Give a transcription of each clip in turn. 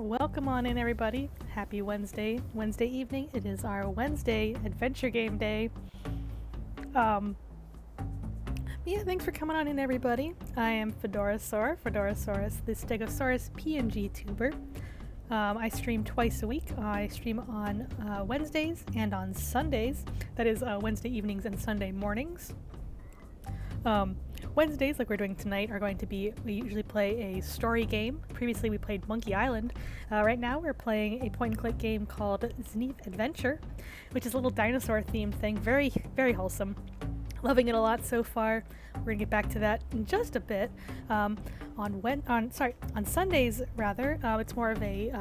Welcome on in, everybody. Happy Wednesday evening. It is our Wednesday adventure game day. Yeah, thanks for coming on in, everybody. I am Fedorasaurus, the Stegosaurus PNG tuber. I stream twice a week. I stream on Wednesdays and on Sundays. That is Wednesday evenings and Sunday mornings. Wednesdays, like we're doing tonight, are going to be, we usually play a story game. Previously we played Monkey Island. Right now we're playing a point-and-click game called Zniw Adventure, which is a little dinosaur-themed thing. Very, very wholesome. Loving it a lot so far. We're gonna get back to that in just a bit. On Sundays rather, it's more of a,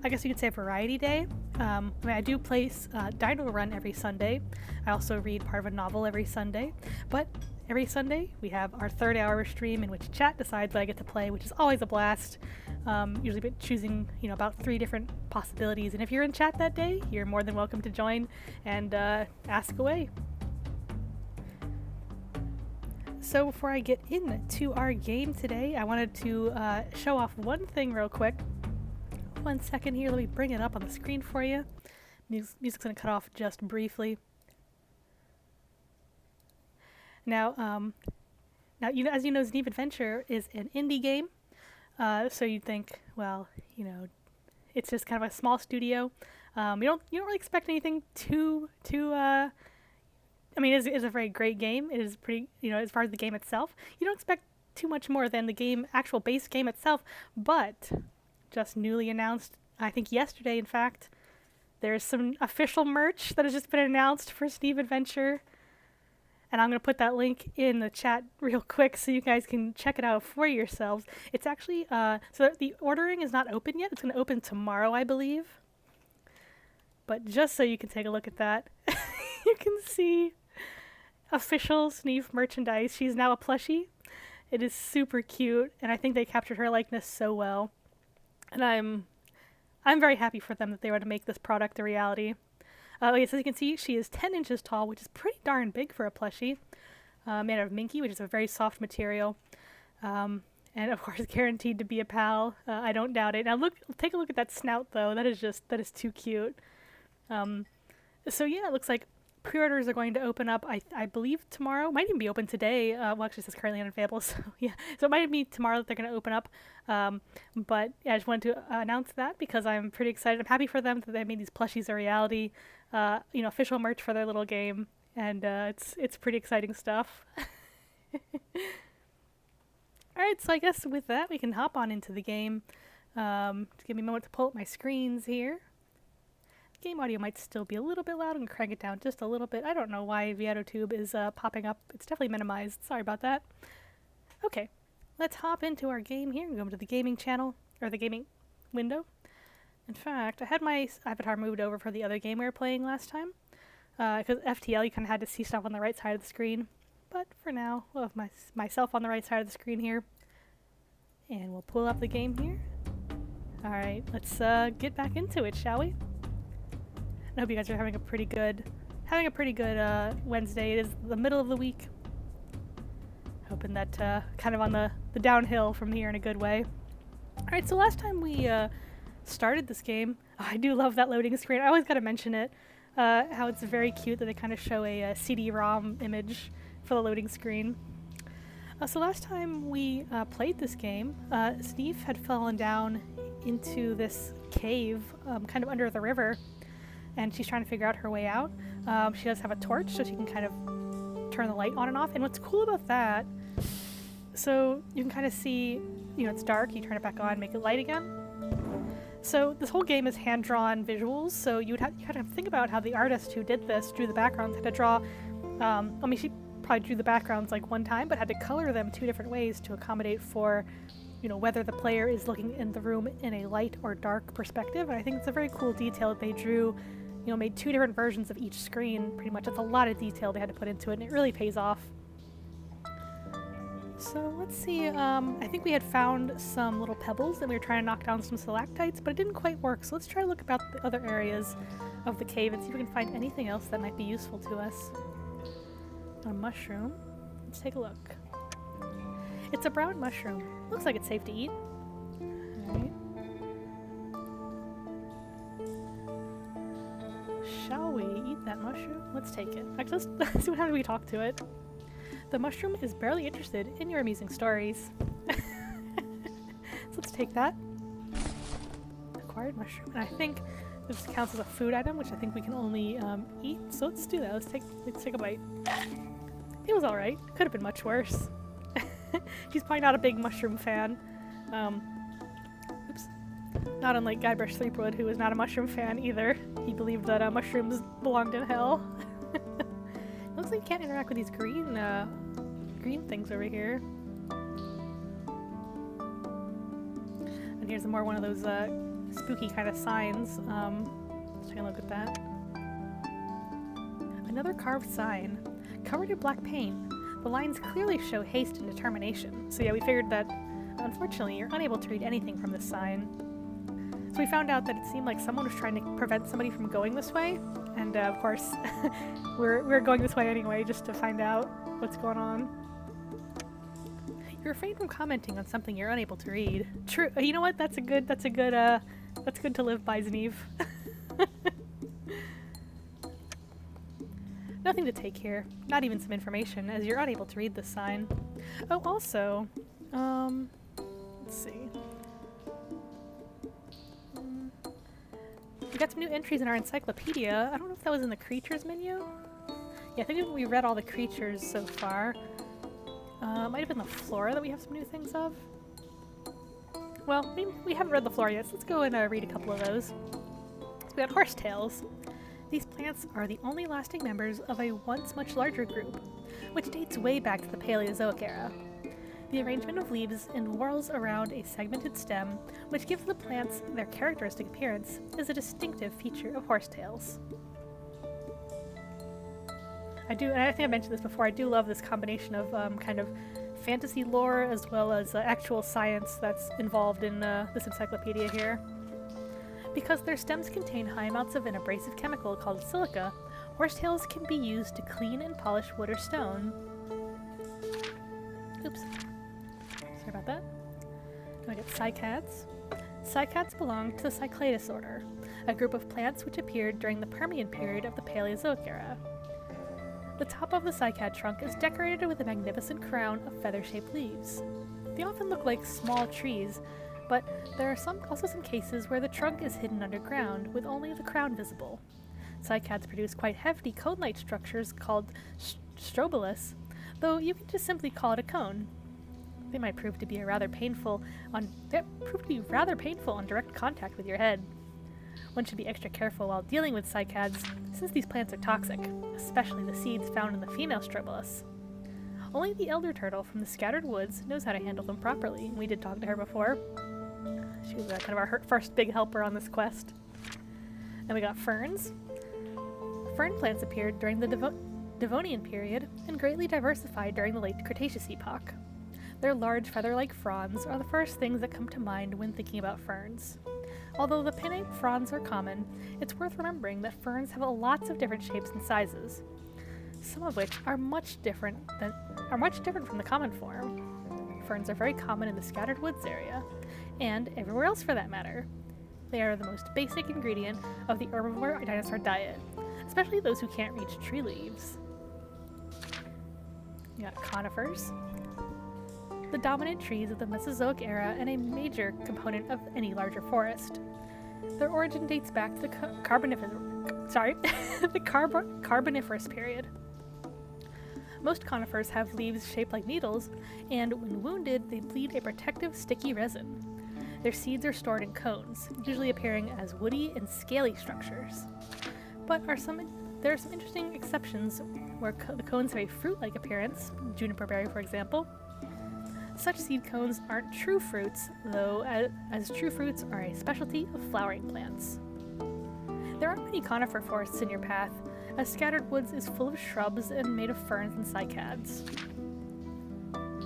I guess you could say a variety day. I do play Dino Run every Sunday. I also read part of a novel every Sunday, but every Sunday we have our third hour stream in which chat decides what I get to play, which is always a blast. Usually choosing, about 3 different possibilities, and if you're in chat that day, you're more than welcome to join and ask away. So before I get into our game today, I wanted to show off one thing real quick. 1 second here, let me bring it up on the screen for you. Music's gonna cut off just briefly. Now, as you know, Zniw Adventure is an indie game. So you'd think, well, it's just kind of a small studio. You don't really expect anything too. It is a very great game. It is pretty, as far as the game itself, you don't expect too much more than the actual base game itself. But just newly announced, I think yesterday, in fact, there's some official merch that has just been announced for Zniw Adventure. And I'm going to put that link in the chat real quick so you guys can check it out for yourselves. It's actually, so the ordering is not open yet. It's going to open tomorrow, I believe. But just so you can take a look at that, you can see official Zniw merchandise. She's now a plushie. It is super cute, and I think they captured her likeness so well. And I'm very happy for them that they were to make this product a reality. As you can see, she is 10 inches tall, which is pretty darn big for a plushie. Made out of minky, which is a very soft material. And of course, guaranteed to be a pal. I don't doubt it. Now take a look at that snout, though. That is too cute. So yeah, it looks like pre-orders are going to open up, I believe tomorrow. Might even be open today. Well, actually, this is currently unavailable, so yeah. So it might be tomorrow that they're going to open up. But yeah, I just wanted to announce that because I'm pretty excited. I'm happy for them that they made these plushies a reality. Official merch for their little game, and it's pretty exciting stuff. Alright, so I guess with that we can hop on into the game. Just give me a moment to pull up my screens here. Game audio might still be a little bit loud. I'm gonna crank it down just a little bit. I don't know why ViatoTube is popping up. It's definitely minimized. Sorry about that. Okay, let's hop into our game here and go into the gaming channel, or the gaming window. In fact, I had my avatar moved over for the other game we were playing last time. Because FTL, you kind of had to see stuff on the right side of the screen. But for now, we'll have myself on the right side of the screen here. And we'll pull up the game here. Alright, let's get back into it, shall we? I hope you guys are having a pretty good Wednesday. It is the middle of the week. Hoping that kind of on the downhill from here in a good way. Alright, so last time we started this game, I do love that loading screen. I always gotta mention it, how it's very cute that they kind of show a CD-ROM image for the loading screen. So last time we played this game, Zniw had fallen down into this cave kind of under the river, and she's trying to figure out her way out. She does have a torch, so she can kind of turn the light on and off. And what's cool about that, so you can kind of see, it's dark, you turn it back on, make it light again. So this whole game is hand-drawn visuals, so you had to think about how the artist who did this, drew the backgrounds, had to draw, she probably drew the backgrounds like one time, but had to color them 2 different ways to accommodate for, whether the player is looking in the room in a light or dark perspective. And I think it's a very cool detail that they drew, made 2 different versions of each screen, pretty much. That's a lot of detail they had to put into it, and it really pays off. So let's see, I think we had found some little pebbles and we were trying to knock down some stalactites, but it didn't quite work. So let's try to look about the other areas of the cave and see if we can find anything else that might be useful to us. A mushroom. Let's take a look. It's a brown mushroom. Looks like it's safe to eat. Alright. that mushroom? Let's take it. Actually, let's see what happens when we talk to it. The mushroom is barely interested in your amusing stories. So let's take that. Acquired mushroom. And I think this counts as a food item, which I think we can only eat. So let's do that. Let's take a bite. It was alright. Could have been much worse. She's probably not a big mushroom fan. Oops. Not unlike Guybrush Threepwood, who was not a mushroom fan either. He believed that mushrooms belonged in hell. Looks like you can't interact with these green things over here. And here's more one of those spooky kind of signs. Let's take a look at that. Another carved sign, covered in black paint. The lines clearly show haste and determination. So yeah, we figured that, unfortunately, you're unable to read anything from this sign. So we found out that it seemed like someone was trying to prevent somebody from going this way. And of course, we're going this way anyway, just to find out what's going on. You refrain from commenting on something you're unable to read. True. You know what? That's good to live by, Zniw. Nothing to take here. Not even some information, as you're unable to read this sign. Oh, also, let's see. We got some new entries in our encyclopedia. I don't know if that was in the creatures menu. Yeah, I think we read all the creatures so far. Might have been the flora that we have some new things of. Well, we haven't read the flora yet, so let's go and read a couple of those. So we got horsetails. These plants are the only lasting members of a once much larger group, which dates way back to the Paleozoic era. The arrangement of leaves and whorls around a segmented stem, which gives the plants their characteristic appearance, is a distinctive feature of horsetails. And I think I mentioned this before, I do love this combination of kind of fantasy lore as well as actual science that's involved in this encyclopedia here. Because their stems contain high amounts of an abrasive chemical called silica, horsetails can be used to clean and polish wood or stone. Oops. Sorry about that. Then we get cycads. Cycads belong to the Cycladus order, a group of plants which appeared during the Permian period of the Paleozoic era. The top of the cycad trunk is decorated with a magnificent crown of feather-shaped leaves. They often look like small trees, but there are also some cases where the trunk is hidden underground, with only the crown visible. Cycads produce quite hefty cone-like structures called strobilus, though you can just simply call it a cone. They might prove to be rather painful on direct contact with your head. One should be extra careful while dealing with cycads, since these plants are toxic, especially the seeds found in the female strobilus. Only the elder turtle from the scattered woods knows how to handle them properly. We did talk to her before. She was kind of our first big helper on this quest. Then we got ferns. Fern plants appeared during the Devonian period and greatly diversified during the late Cretaceous epoch. Their large feather-like fronds are the first things that come to mind when thinking about ferns. Although the pinnate fronds are common, it's worth remembering that ferns have lots of different shapes and sizes, some of which are much different from the common form. Ferns are very common in the scattered woods area, and everywhere else for that matter. They are the most basic ingredient of the herbivore dinosaur diet, especially those who can't reach tree leaves. You got conifers, the dominant trees of the Mesozoic era and a major component of any larger forest. Their origin dates back to the Carboniferous period. Most conifers have leaves shaped like needles, and when wounded, they bleed a protective, sticky resin. Their seeds are stored in cones, usually appearing as woody and scaly structures. But there are some interesting exceptions where the cones have a fruit-like appearance, juniper berry for example. Such seed cones aren't true fruits, though, as true fruits are a specialty of flowering plants. There aren't many conifer forests in your path, as scattered woods is full of shrubs and made of ferns and cycads.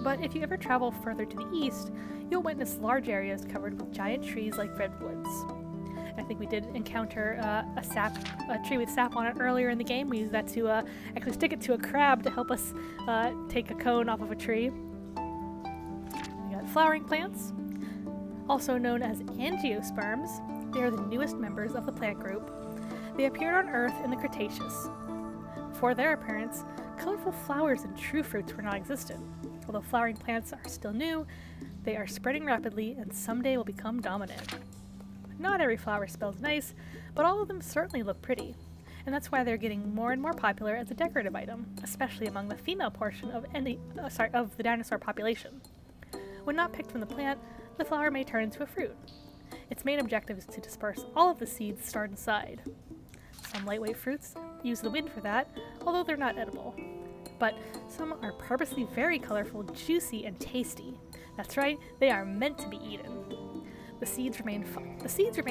But if you ever travel further to the east, you'll witness large areas covered with giant trees like redwoods. I think we did encounter a tree with sap on it earlier in the game. We used that to actually stick it to a crab to help us take a cone off of a tree. We got flowering plants, also known as angiosperms. They are the newest members of the plant group. They appeared on Earth in the Cretaceous. Before their appearance, colorful flowers and true fruits were non-existent. Although flowering plants are still new, they are spreading rapidly and someday will become dominant. Not every flower smells nice, but all of them certainly look pretty. And that's why they're getting more and more popular as a decorative item, especially among the female portion of the dinosaur population. When not picked from the plant, the flower may turn into a fruit. Its main objective is to disperse all of the seeds stored inside. Some lightweight fruits use the wind for that, although they're not edible. But some are purposely very colorful, juicy, and tasty. That's right, they are meant to be eaten. The seeds remain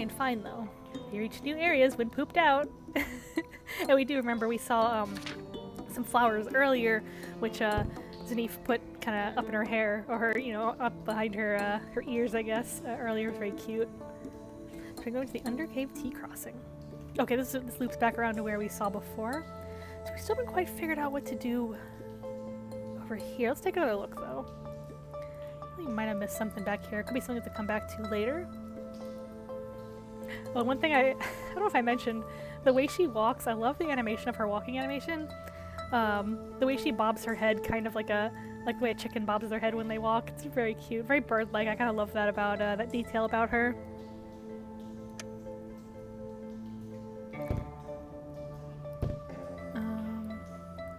fine though. They reach new areas when pooped out. And we do remember we saw some flowers earlier, which Zniw put kind of up in her hair, or her, up behind her ears, I guess. Earlier, it was very cute. So we're going to the Undercave T-Crossing. Okay, this loops back around to where we saw before. So we still haven't quite figured out what to do over here. Let's take another look, though. We might have missed something back here. It could be something to come back to later. Well, one thing I don't know if I mentioned, the way she walks, I love the animation of her walking animation. The way she bobs her head, kind of like the way a chicken bobs their head when they walk. It's very cute, very bird-like. I kind of love that about that detail about her.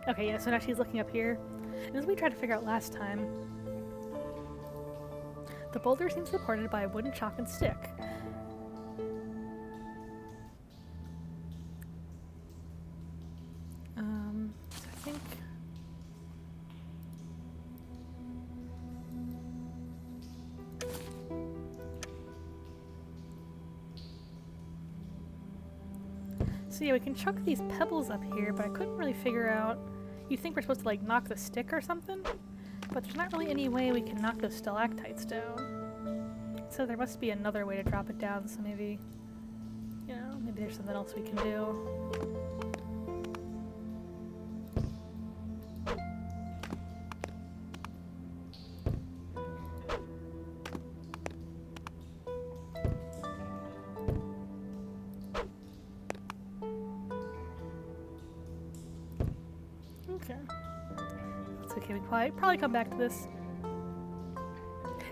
Okay, yeah, so now she's looking up here. And as we tried to figure out last time, the boulder seems supported by a wooden chalk and stick. So I think... So yeah, we can chuck these pebbles up here, but I couldn't really figure out... You think we're supposed to, like, knock the stick or something? But there's not really any way we can knock those stalactites down. So there must be another way to drop it down, so maybe... maybe there's something else we can do. Okay. That's okay, we can probably come back to this.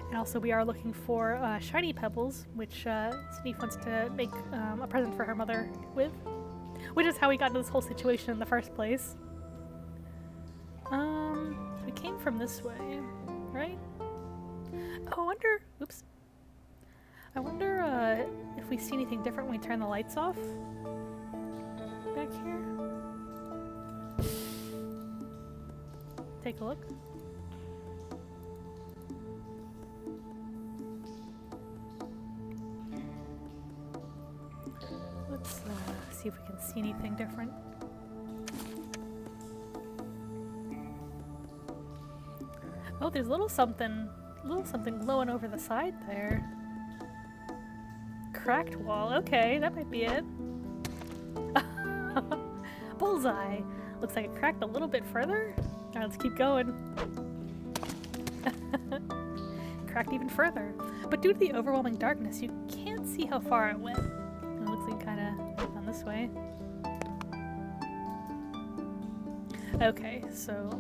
And also we are looking for shiny pebbles, which Zniw wants to make a present for her mother with. Which is how we got into this whole situation in the first place. We came from this way, right? Oh, I wonder... Oops. I wonder if we see anything different when we turn the lights off. Back here. Take a look. Let's see if we can see anything different. Oh, there's a little something glowing over the side there. Cracked wall. Okay, that might be it. Bullseye. Looks like it cracked a little bit further. Alright, let's keep going. Cracked even further. But due to the overwhelming darkness, you can't see how far it went. It looks like kind of gone this way. Okay, so...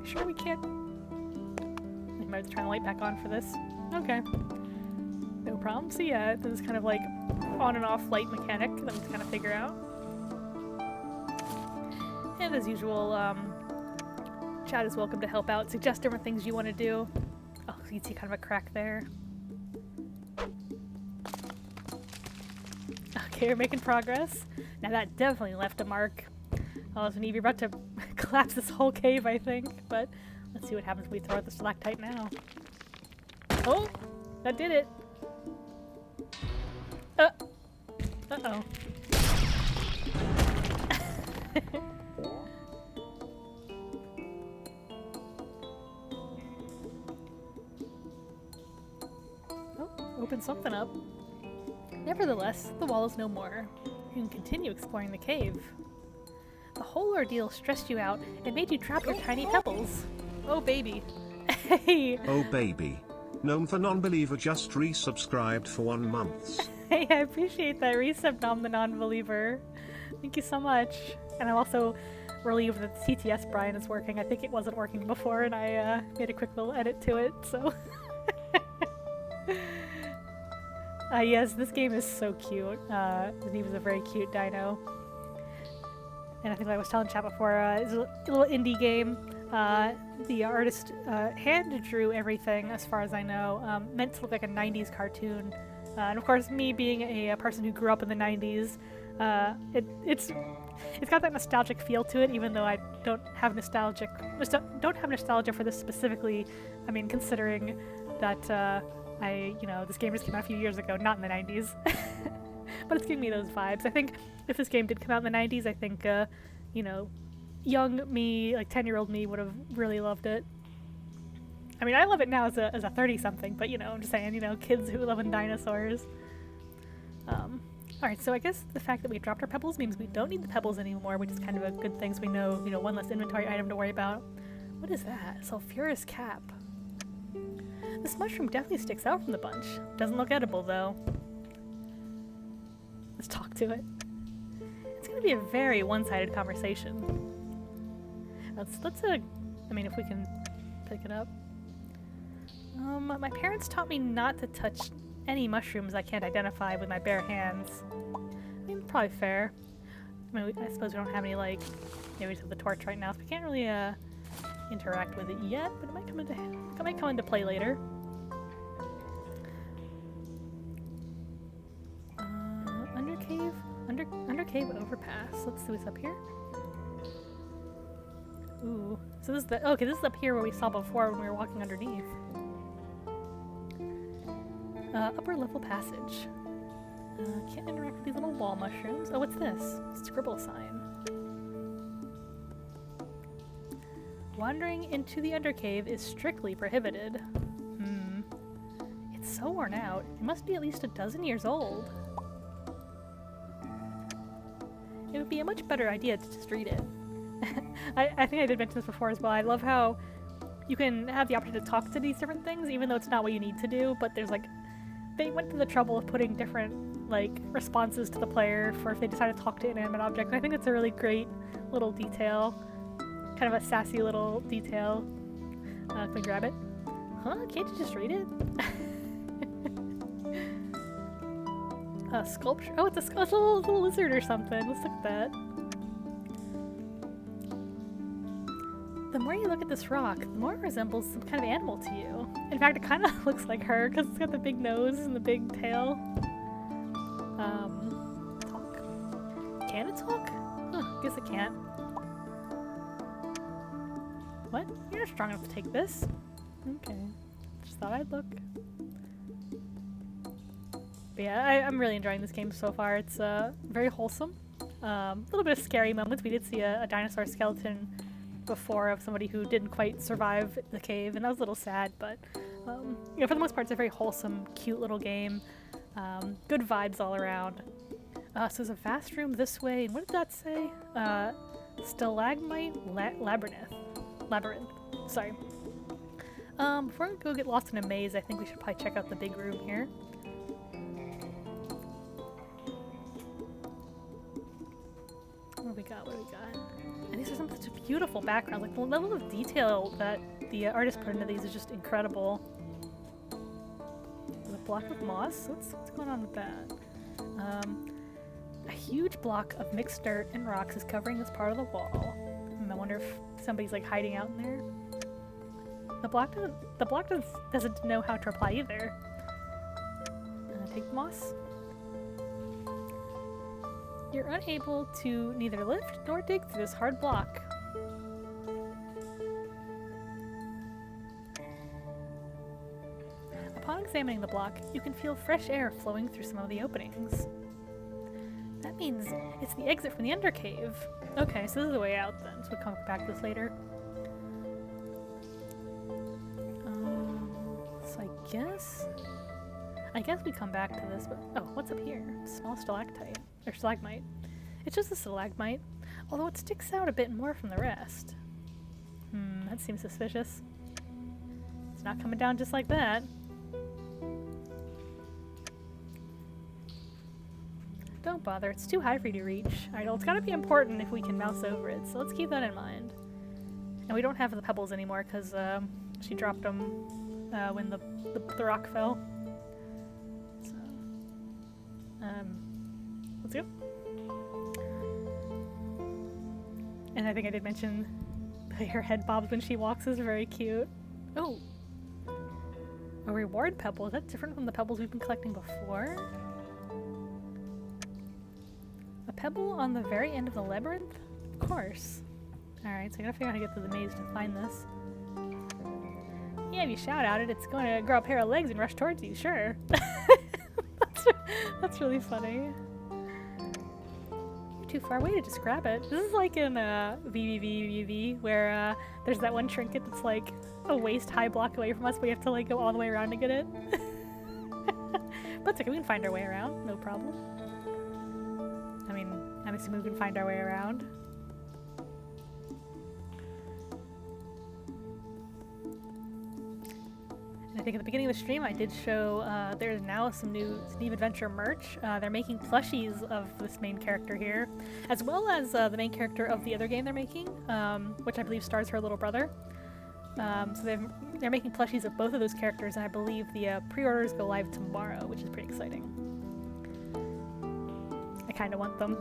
Sure we can't... We might have to turn the light back on for this. Okay. No problem. So yeah, this is kind of like on and off light mechanic that we kind of figure out. And as usual, chat is welcome to help out, suggest different things you want to do. Oh, you can see kind of a crack there. Okay, we're making progress. Now that definitely left a mark. Oh, so you're about to collapse this whole cave, I think. But let's see what happens when we throw out the stalactite now. Oh, that did it. Uh-oh. Open something up. Nevertheless, the wall is no more. You can continue exploring the cave. The whole ordeal stressed you out and made you drop your tiny pebbles. Oh baby. Hey! Oh baby. Gnome for non-believer just resubscribed for 1 month. Hey, I appreciate that resub, Nom the Non-Believer. Thank you so much. And I'm also relieved that the CTS Brian is working. I think it wasn't working before, and I made a quick little edit to it, so... yes, this game is so cute. Zniw is a very cute dino. And I think like I was telling chat before, it's a little indie game. The artist hand drew everything, as far as I know, meant to look like a 90s cartoon. And of course, me being a person who grew up in the 90s, it's got that nostalgic feel to it, even though I don't have nostalgia for this specifically. I mean, considering that this game just came out a few years ago, not in the 90s. But it's giving me those vibes. I think if this game did come out in the 90s, I think, young me, like 10-year-old me, would have really loved it. I mean, I love it now as a 30-something, but, I'm just saying, kids who love dinosaurs. Alright, so I guess the fact that we dropped our pebbles means we don't need the pebbles anymore, which is kind of a good thing, so we know, one less inventory item to worry about. What is that? Sulfurous cap. This mushroom definitely sticks out from the bunch. Doesn't look edible, though. Let's talk to it. It's gonna be a very one-sided conversation. I mean, if we can pick it up. My parents taught me not to touch any mushrooms I can't identify with my bare hands. I mean, probably fair. I mean, I suppose we don't have any, maybe we just have the torch right now, so we can't really, interact with it yet, but it might come into play later. Undercave overpass. Let's see what's up here. Ooh. So this is this is up here where we saw before when we were walking underneath. Upper level passage. Can't interact with these little wall mushrooms. Oh, what's this? Scribble sign. Wandering into the undercave is strictly prohibited. It's so worn out. It must be at least a dozen years old. It would be a much better idea to just read it. I think I did mention this before as well. I love how you can have the opportunity to talk to these different things, even though it's not what you need to do, but there's they went to the trouble of putting different responses to the player for if they decide to talk to inanimate objects. And I think it's a really great little detail. Kind of a sassy little detail. Can we grab it? Huh? Can't you just read it? A sculpture? Oh, it's a little lizard or something. Let's look at that. The more you look at this rock, the more it resembles some kind of animal to you. In fact, it kind of looks like her because it's got the big nose and the big tail. Talk. Can it talk? Huh, guess it can't. What? You're not strong enough to take this. Okay. Just thought I'd look. But yeah, I'm really enjoying this game so far. It's very wholesome. A little bit of scary moments. We did see a dinosaur skeleton before of somebody who didn't quite survive the cave, and that was a little sad, but for the most part, it's a very wholesome, cute little game. Good vibes all around. So there's a vast room this way, and what did that say? Stalagmite Labyrinth. Sorry. Before we go get lost in a maze, I think we should probably check out the big room here. What do we got? And these are such a beautiful background. The level of detail that the artist put into these is just incredible. There's a block of moss. What's going on with that? A huge block of mixed dirt and rocks is covering this part of the wall. I wonder if somebody's hiding out in there. The block doesn't know how to reply either. Take the moss. You're unable to neither lift nor dig through this hard block. Upon examining the block, you can feel fresh air flowing through some of the openings. That means it's the exit from the undercave. Okay, so this is the way out then, so we'll come back to this later. So I guess we come back to this, but oh, what's up here? Small stalactite. Or stalagmite. It's just a stalagmite, although it sticks out a bit more from the rest. That seems suspicious. It's not coming down just like that. Don't bother, it's too high for you to reach. Alright, well, it's gotta be important if we can mouse over it, so let's keep that in mind. And we don't have the pebbles anymore because she dropped them when the rock fell. So, let's go. And I think I did mention her head bobs when she walks is very cute. Oh! A reward pebble. Is that different from the pebbles we've been collecting before? A pebble on the very end of the labyrinth? Of course. Alright, so I gotta figure out how to get through the maze to find this. Yeah, if you shout at it, it's going to grow a pair of legs and rush towards you, sure. That's really funny. You're too far away to just grab it. This is like in VVVVV, where there's that one trinket that's like a waist-high block away from us, but we have to like go all the way around to get it. But it's okay, we can find our way around, no problem. I mean, I'm assuming we can find our way around. I think at the beginning of the stream I did show there's now some new Zniw Adventure merch. They're making plushies of this main character here, as well as the main character of the other game they're making, which I believe stars her little brother. So they're making plushies of both of those characters, and I believe the pre-orders go live tomorrow, which is pretty exciting. I kind of want them.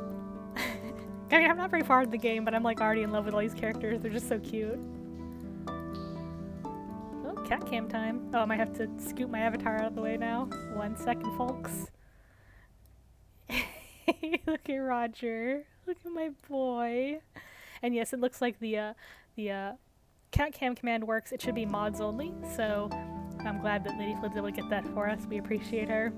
I mean, I'm not very far in the game, but I'm like already in love with all these characters. They're just so cute. Cat cam time. Oh, I might have to scoot my avatar out of the way now. 1 second, folks. Look at Roger. Look at my boy. And yes, it looks like the cat cam command works. It should be mods only, so I'm glad that Lady Flib's able to get that for us. We appreciate her.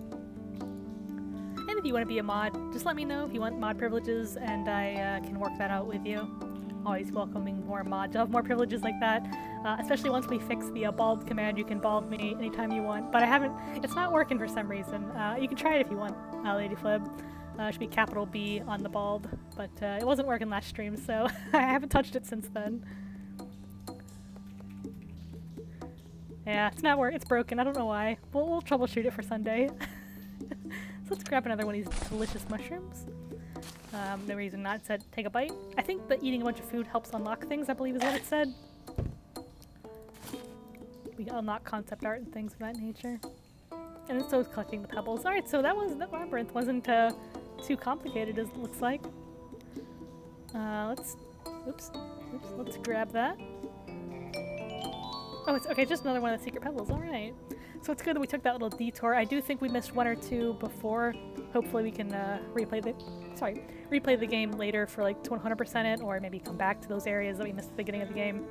And if you want to be a mod, just let me know if you want mod privileges, and I can work that out with you. Always welcoming more mods. I'll have more privileges like that. Especially once we fix the bald command, you can bald me anytime you want. But I haven't, it's not working for some reason. You can try it if you want, Lady Flib. It should be capital B on the bald. But it wasn't working last stream, so I haven't touched it since then. Yeah, it's not working. It's broken. I don't know why. We'll troubleshoot it for Sunday. So let's grab another one of these delicious mushrooms. No reason not. It said take a bite. I think that eating a bunch of food helps unlock things, I believe is what it said. We unlock concept art and things of that nature. And so is collecting the pebbles. Alright, so that labyrinth wasn't too complicated as it looks like. Let's grab that. Oh, it's okay, just another one of the secret pebbles. Alright. So it's good that we took that little detour. I do think we missed one or two before. Hopefully we can replay the game later for like to 100% it, or maybe come back to those areas that we missed at the beginning of the game.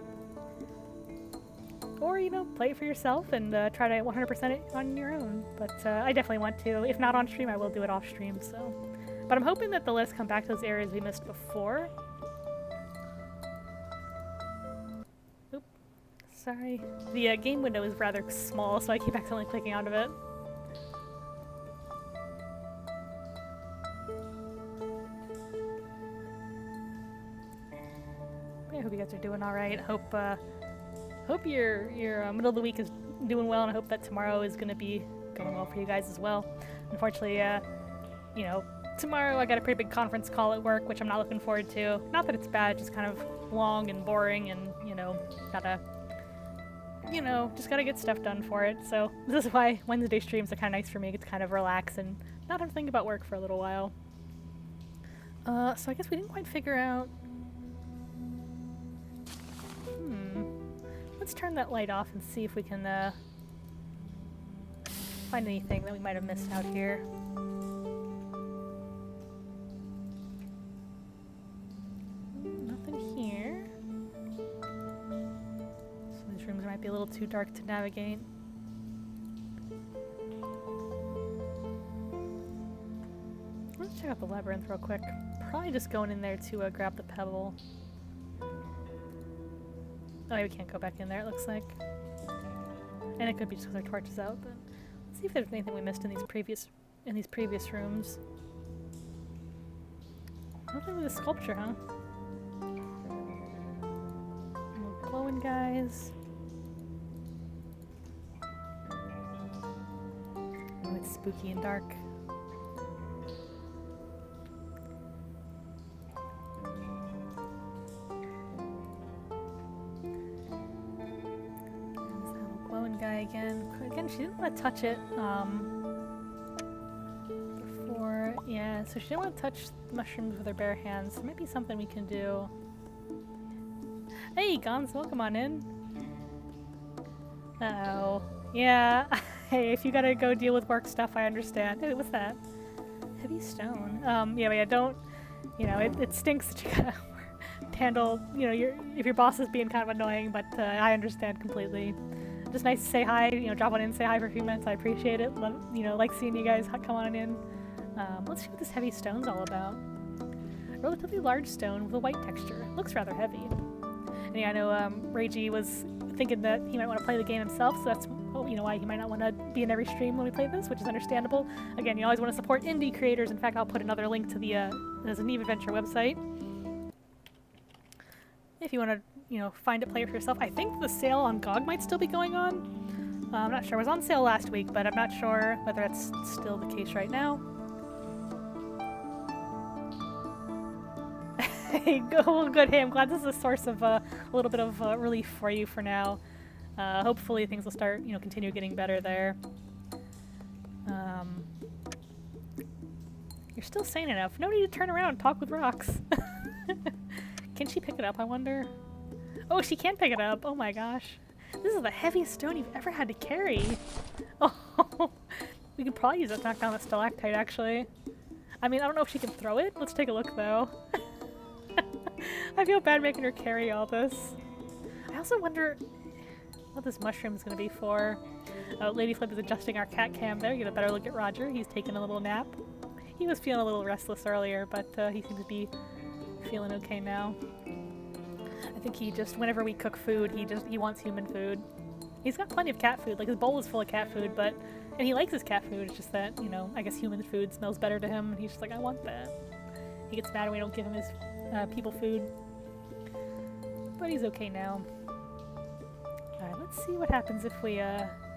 Or, you know, play it for yourself and try to 100% it on your own. But I definitely want to. If not on stream, I will do it off stream, so. But I'm hoping that they'll let us come back to those areas we missed before. Oop. Sorry. The game window is rather small, so I keep accidentally clicking out of it. I hope you guys are doing alright. Hope your middle of the week is doing well, and I hope that tomorrow is going to be going well for you guys as well. Unfortunately, you know, tomorrow I got a pretty big conference call at work, which I'm not looking forward to. Not that it's bad, just kind of long and boring, and, you know, just gotta get stuff done for it. So this is why Wednesday streams are kind of nice for me. I get to kind of relax and not have to think about work for a little while. So I guess we didn't quite figure out... Let's turn that light off and see if we can find anything that we might have missed out here. Nothing here. So these rooms might be a little too dark to navigate. Let's check out the labyrinth real quick. Probably just going in there to grab the pebble. Oh, yeah, we can't go back in there, it looks like. And it could be just because our torch is out, but let's see if there's anything we missed in these previous rooms. Nothing with the sculpture, huh? Little glowing guys. Oh, it's spooky and dark. she didn't want to touch it before. Yeah, so she didn't want to touch mushrooms with her bare hands. There might be something we can do. Hey, Gonzo, come on in. Uh-oh. Yeah. Hey, if you gotta go deal with work stuff, I understand. Hey, what's that? Heavy stone. Yeah, don't... You know, it stinks that you gotta handle, you know, if your boss is being kind of annoying, but I understand completely. Just nice to say hi, you know, drop on in, say hi for a few minutes. I appreciate it. You know, like seeing you guys come on in. Let's see what this heavy stone's all about. A relatively large stone with a white texture. Looks rather heavy. And yeah, I know Reiji was thinking that he might want to play the game himself, so that's you know why he might not want to be in every stream when we play this, which is understandable. Again, you always want to support indie creators. In fact, I'll put another link to the Zniw Adventure website if you want to, you know, find it, play it for yourself. I think the sale on GOG might still be going on. I'm not sure. It was on sale last week, but I'm not sure whether that's still the case right now. Hey, good. Hey, I'm glad this is a source of a little bit of relief for you for now. Hopefully things will start, you know, continue getting better there. You're still sane enough. No need to turn around and talk with rocks. Can she pick it up, I wonder? Oh, she can pick it up. Oh my gosh. This is the heaviest stone you've ever had to carry. Oh, we could probably use it to knock down the stalactite, actually. I mean, I don't know if she can throw it. Let's take a look, though. I feel bad making her carry all this. I also wonder what this mushroom is going to be for. Lady Flip is adjusting our cat cam there. You get a better look at Roger. He's taking a little nap. He was feeling a little restless earlier, but he seems to be feeling okay now. I think he just, whenever we cook food, he wants human food. He's got plenty of cat food. Like, his bowl is full of cat food, and he likes his cat food. It's just that, you know, I guess human food smells better to him, and he's just like, I want that. He gets mad when we don't give him his people food. But he's okay now. Alright, let's see what happens if we,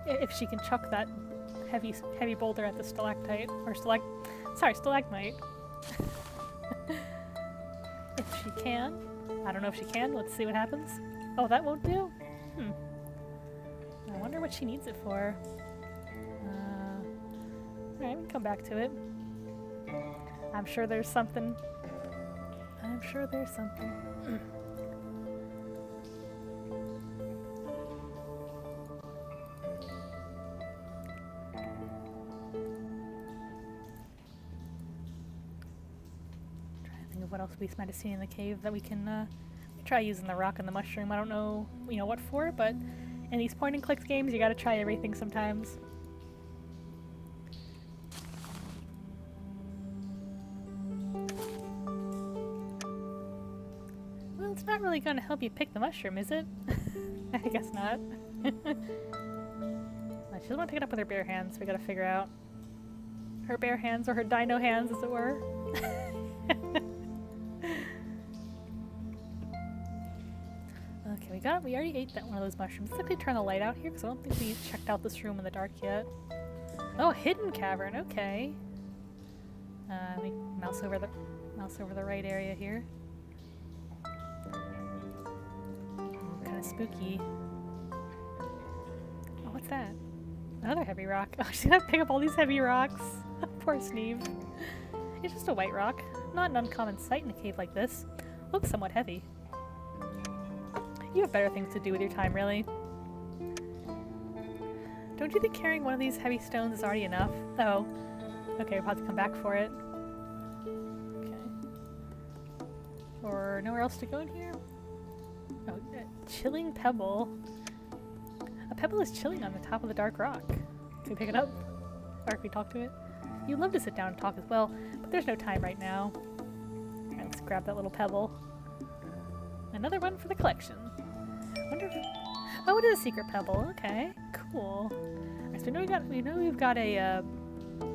if she can chuck that heavy boulder at the stalactite, or stalagmite. If she can. I don't know if she can. Let's see what happens. Oh, that won't do? I wonder what she needs it for. Alright, we can come back to it. I'm sure there's something. I'm sure there's something. What else we might have seen in the cave that we can try using the rock and the mushroom. I don't know, you know, what for, but in these point and click games, you gotta try everything sometimes. Well, it's not really gonna help you pick the mushroom, is it? I guess not. She doesn't want to pick it up with her bare hands. We gotta figure out her bare hands, or her dino hands, as it were. Okay, we already ate that one of those mushrooms. Let's quickly turn the light out here, because I don't think we checked out this room in the dark yet. Oh, hidden cavern, okay. Let me mouse over the right area here. Kind of spooky. Oh, what's that? Another heavy rock. Oh, she's gonna pick up all these heavy rocks. Poor Zniw. It's just a white rock. Not an uncommon sight in a cave like this. Looks somewhat heavy. You have better things to do with your time, really. Don't you think carrying one of these heavy stones is already enough? Oh. Okay, we'll have to come back for it. Okay. Or nowhere else to go in here? Oh, chilling pebble. A pebble is chilling on the top of the dark rock. Can we pick it up? Or can we talk to it? You'd love to sit down and talk as well, but there's no time right now. Alright, let's grab that little pebble. Another one for the collection. Wonder if oh, it is a secret pebble. Okay, cool. Alright, so we know we've got a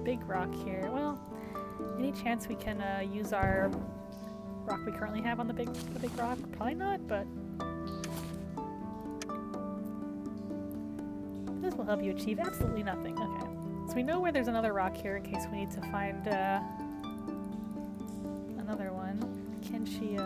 big rock here. Well, any chance we can use our rock we currently have on the big rock? Probably not, but this will help you achieve absolutely nothing. Okay, so we know where there's another rock here in case we need to find another one. Can she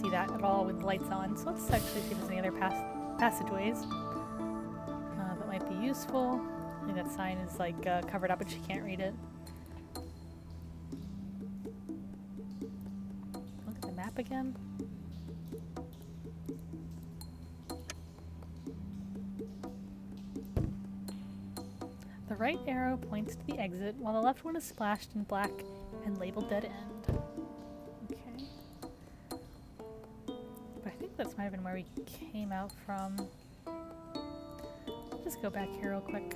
see that at all with the lights on. So let's actually see if there's any other passageways that might be useful. I think that sign is like covered up and she can't read it. Look at the map again. The right arrow points to the exit, while the left one is splashed in black and labeled dead end. Okay. But I think that's might have been where we came out from. Just go back here real quick.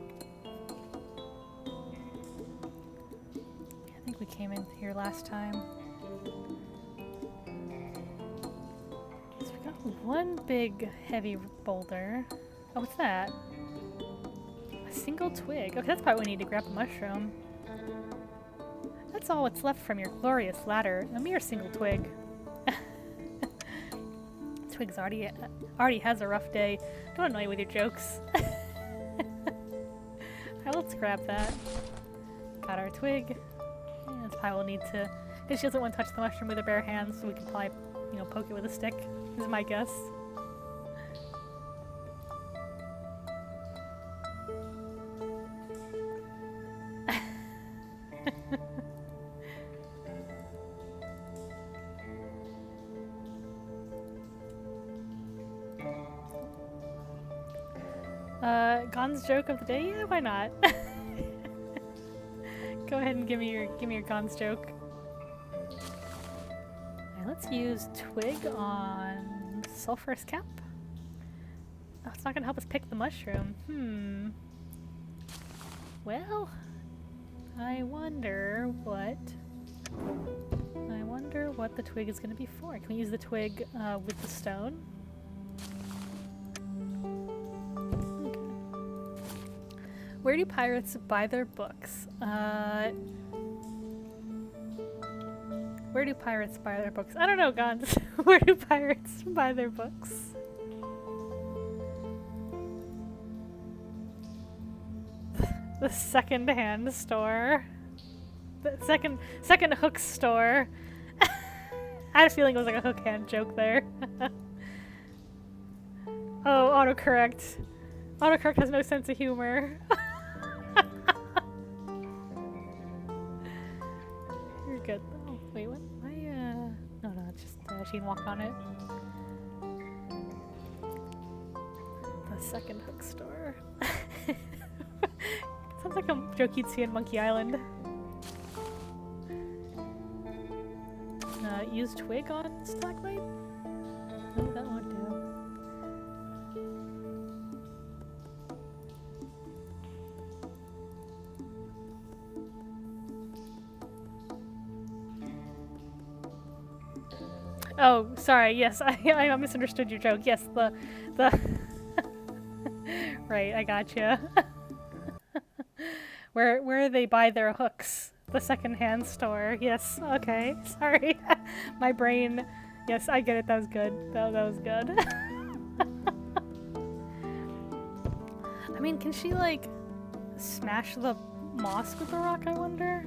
I think we came in here last time. So we got one big heavy boulder. Oh, what's that? A single twig. Okay, that's probably what we need to grab the mushroom. That's all what's left from your glorious ladder. A mere single twig. Twig's already has a rough day. Don't annoy you with your jokes. Alright, let's grab that. Got our twig. And that's probably we'll need to... Because she doesn't want to touch the mushroom with her bare hands, so we can probably, you know, poke it with a stick, is my guess. Gon's joke of the day? Yeah, why not? Go ahead and give me your Gon's joke. Alright, let's use twig on sulfurous cap. Oh, it's not gonna help us pick the mushroom. Well, I wonder what the twig is gonna be for. Can we use the twig with the stone? Where do pirates buy their books? Where do pirates buy their books? I don't know, Gons. Where do pirates buy their books? The second-hand store. The second hook store. I had a feeling it was like a hook hand joke there. Oh, autocorrect. Autocorrect has no sense of humor. You're good though. Wait, what? No, it's just she can walk on it. The second hook store. Sounds like a joke you'd see in Monkey Island. Use twig on stalagmite? No, that won't do. Oh, sorry, yes, I misunderstood your joke. Yes, the right, I gotcha. Where they buy their hooks. The second-hand store. Yes, okay, sorry. My brain, yes, I get it, that was good. That was good. I mean, can she, like, smash the moss with the rock, I wonder?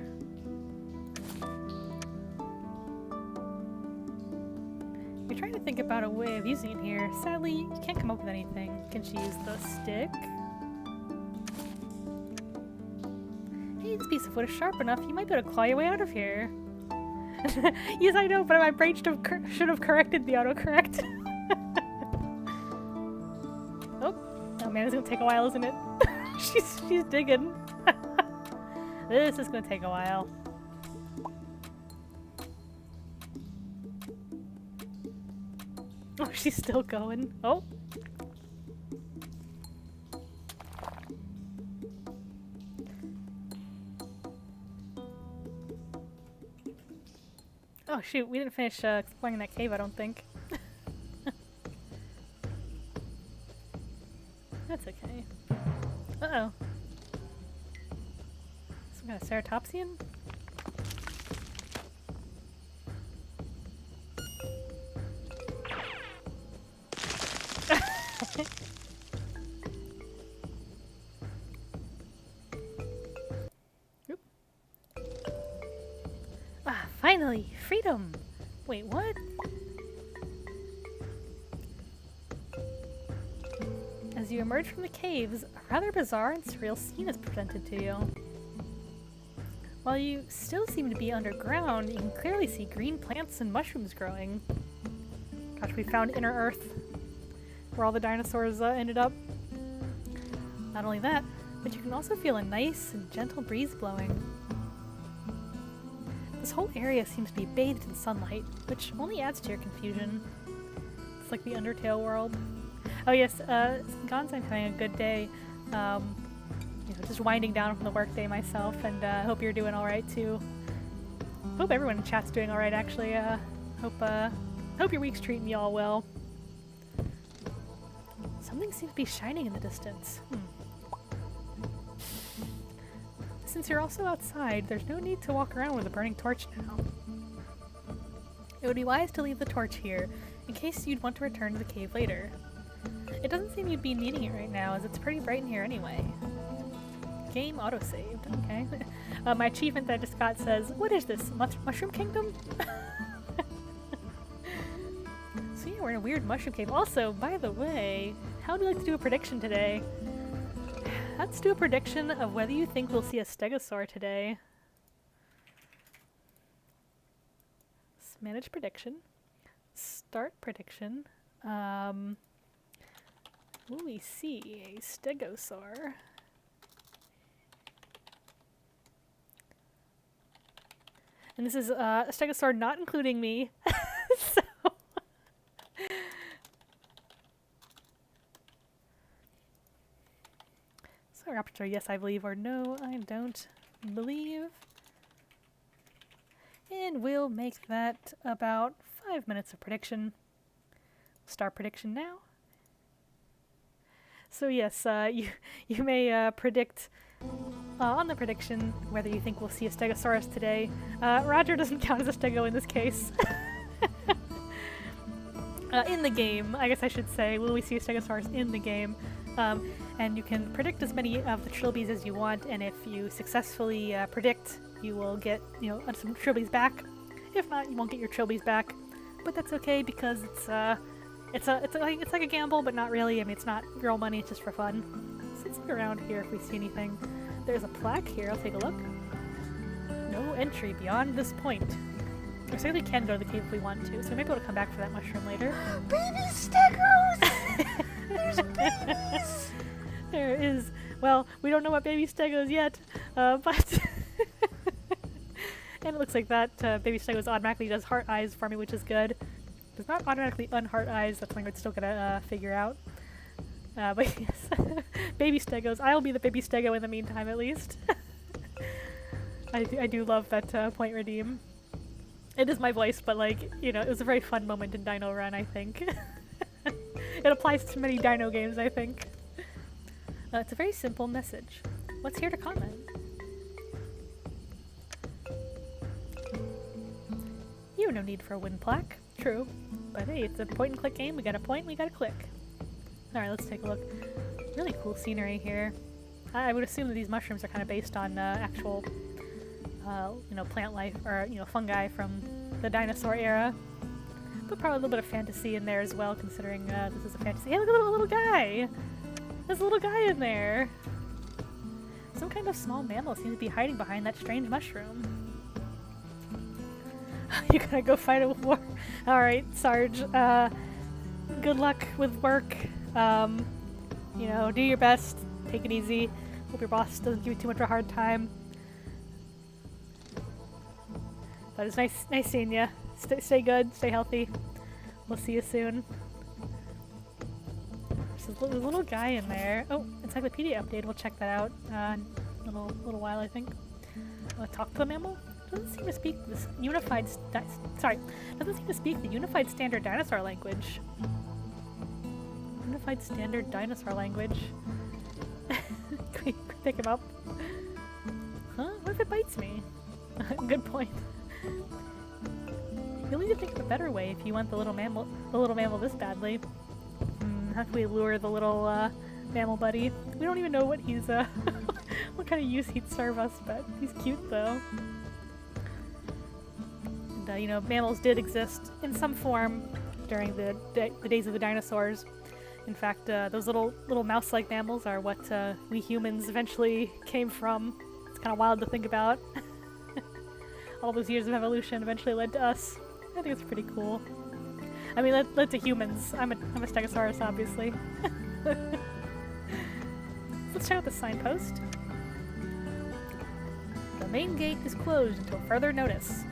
You're trying to think about a way of using it here. Sadly, you can't come up with anything. Can she use the stick? Hey, this piece of wood is sharp enough. You might be able to claw your way out of here. Yes, I know, but my brain should have corrected the autocorrect. Oh man, it's gonna take a while, isn't it? she's digging. This is gonna take a while. Oh, she's still going. Oh. Oh shoot, we didn't finish exploring that cave, I don't think. That's okay. Uh-oh. Some kind of ceratopsian? Oop. Ah, finally! Freedom! Wait, what? As you emerge from the caves, a rather bizarre and surreal scene is presented to you. While you still seem to be underground, you can clearly see green plants and mushrooms growing. Gosh, we found Inner Earth, where all the dinosaurs ended up. Not only that, but you can also feel a nice and gentle breeze blowing. This whole area seems to be bathed in sunlight, which only adds to your confusion. It's like the Undertale world. Oh yes, Gon's, I'm having a good day. You know, just winding down from the workday myself, and hope you're doing all right too. Hope everyone in chat's doing all right. Actually, hope your week's treating you all well. Something seems to be shining in the distance. Since you're also outside, there's no need to walk around with a burning torch now. It would be wise to leave the torch here, in case you'd want to return to the cave later. It doesn't seem you'd be needing it right now, as it's pretty bright in here anyway. Game autosaved, okay. My achievement that I just got says, what is this, Mushroom Kingdom? So yeah, we're in a weird mushroom cave. Also, by the way, how would you like to do a prediction today? Let's do a prediction of whether you think we'll see a stegosaur today. Let's manage prediction. Start prediction. Will we see a stegosaur? And this is a stegosaur not including me. So Raptor, yes I believe, or no I don't believe. And we'll make that about 5 minutes of prediction. Start prediction now. So yes, you may predict on the prediction whether you think we'll see a stegosaurus today. Roger doesn't count as a stego in this case. In the game, I guess I should say, will we see a stegosaurus in the game? And you can predict as many of the trilbies as you want, and if you successfully predict, you will get, you know, some trilbies back. If not, you won't get your trilbies back, but that's okay because it's like a gamble, but not really. I mean, it's not real money; it's just for fun. So let's look around here if we see anything. There's a plaque here. I'll take a look. No entry beyond this point. We certainly can go to the cave if we want to, so we might be able to come back for that mushroom later. Baby stegos! There's babies! There is. Well, we don't know what baby stegos yet, but... And it looks like that baby stegos automatically does heart eyes for me, which is good. Does not automatically unheart eyes, that's something we're still gonna figure out. But yes, baby stegos. I'll be the baby stego in the meantime, at least. I do love that point redeem. It is my voice, but like, you know, it was a very fun moment in Dino Run, I think. It applies to many Dino games, I think. It's a very simple message. What's here to comment? You have no need for a win plaque. True. But hey, it's a point and click game. We got a point, we got a click. Alright, let's take a look. Really cool scenery here. I would assume that these mushrooms are kind of based on actual, you know, plant life, or, you know, fungi from the dinosaur era. But probably a little bit of fantasy in there as well, considering this is a fantasy. Hey, look at the little guy! There's a little guy in there! Some kind of small mammal seems to be hiding behind that strange mushroom. You gotta go fight a war. Alright, Sarge. Good luck with work. You know, do your best. Take it easy. Hope your boss doesn't give you too much of a hard time. But it's nice seeing you. Stay good, stay healthy. We'll see you soon. There's a little guy in there. Oh, encyclopedia update. We'll check that out in a little while, I think. Talk to a mammal? Doesn't seem to speak this unified. Doesn't seem to speak the unified standard dinosaur language. Unified standard dinosaur language. Can we pick him up? Huh? What if it bites me? Good point. You'll need to think of a better way if you want the little mammal this badly. How can we lure the little mammal buddy? We don't even know what he's what kind of use he'd serve us, but he's cute though. And you know, mammals did exist in some form during the days of the dinosaurs. In fact, those little mouse-like mammals are what we humans eventually came from. It's kind of wild to think about. All those years of evolution eventually led to us. I think it's pretty cool. I mean, led to humans. I'm a Stegosaurus, obviously. Let's check out the signpost. The main gate is closed until further notice.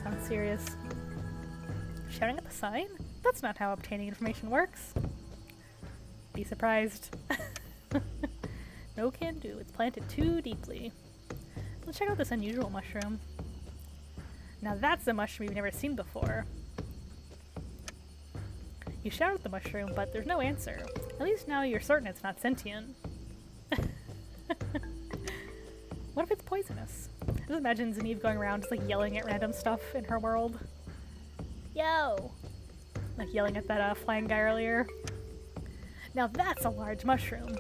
Sounds serious. Shouting at the sign? That's not how obtaining information works. Be surprised. No can do. It's planted too deeply. Let's check out this unusual mushroom. Now that's a mushroom we've never seen before. You shout at the mushroom, but there's no answer. At least now you're certain it's not sentient. What if it's poisonous? Just imagine Zniw going around just like yelling at random stuff in her world. Yo! Like yelling at that flying guy earlier. Now that's a large mushroom.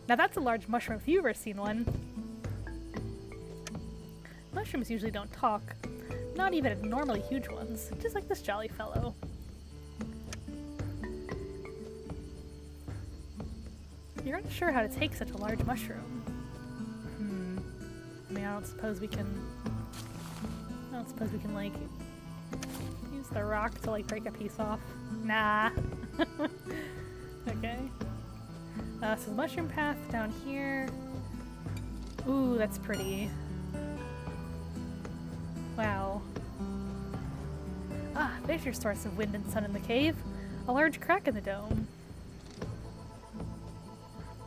Now that's a large mushroom if you've ever seen one. Mushrooms usually don't talk. Not even normally huge ones. Just like this jolly fellow. You're unsure how to take such a large mushroom. I mean, I don't suppose we can, like, use the rock to, like, break a piece off. Nah. Okay. So the mushroom path down here. Ooh, that's pretty. Wow. Ah, there's your source of wind and sun in the cave. A large crack in the dome.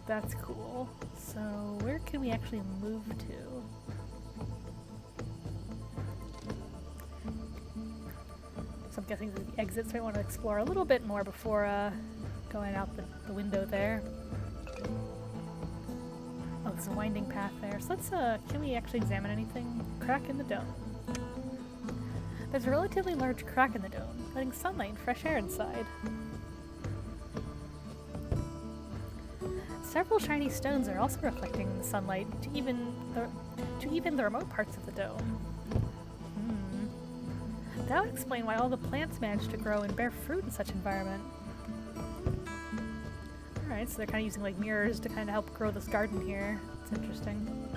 That's cool. So, where can we actually move to? So I'm guessing the exits I want to explore a little bit more before going out the window there. Oh, there's a winding path there. So let's, can we actually examine anything? Crack in the dome. There's a relatively large crack in the dome, letting sunlight and fresh air inside. Several shiny stones are also reflecting the sunlight to even the remote parts of the dome. That would explain why all the plants managed to grow and bear fruit in such an environment. Alright, so they're kind of using like mirrors to kind of help grow this garden here. It's interesting.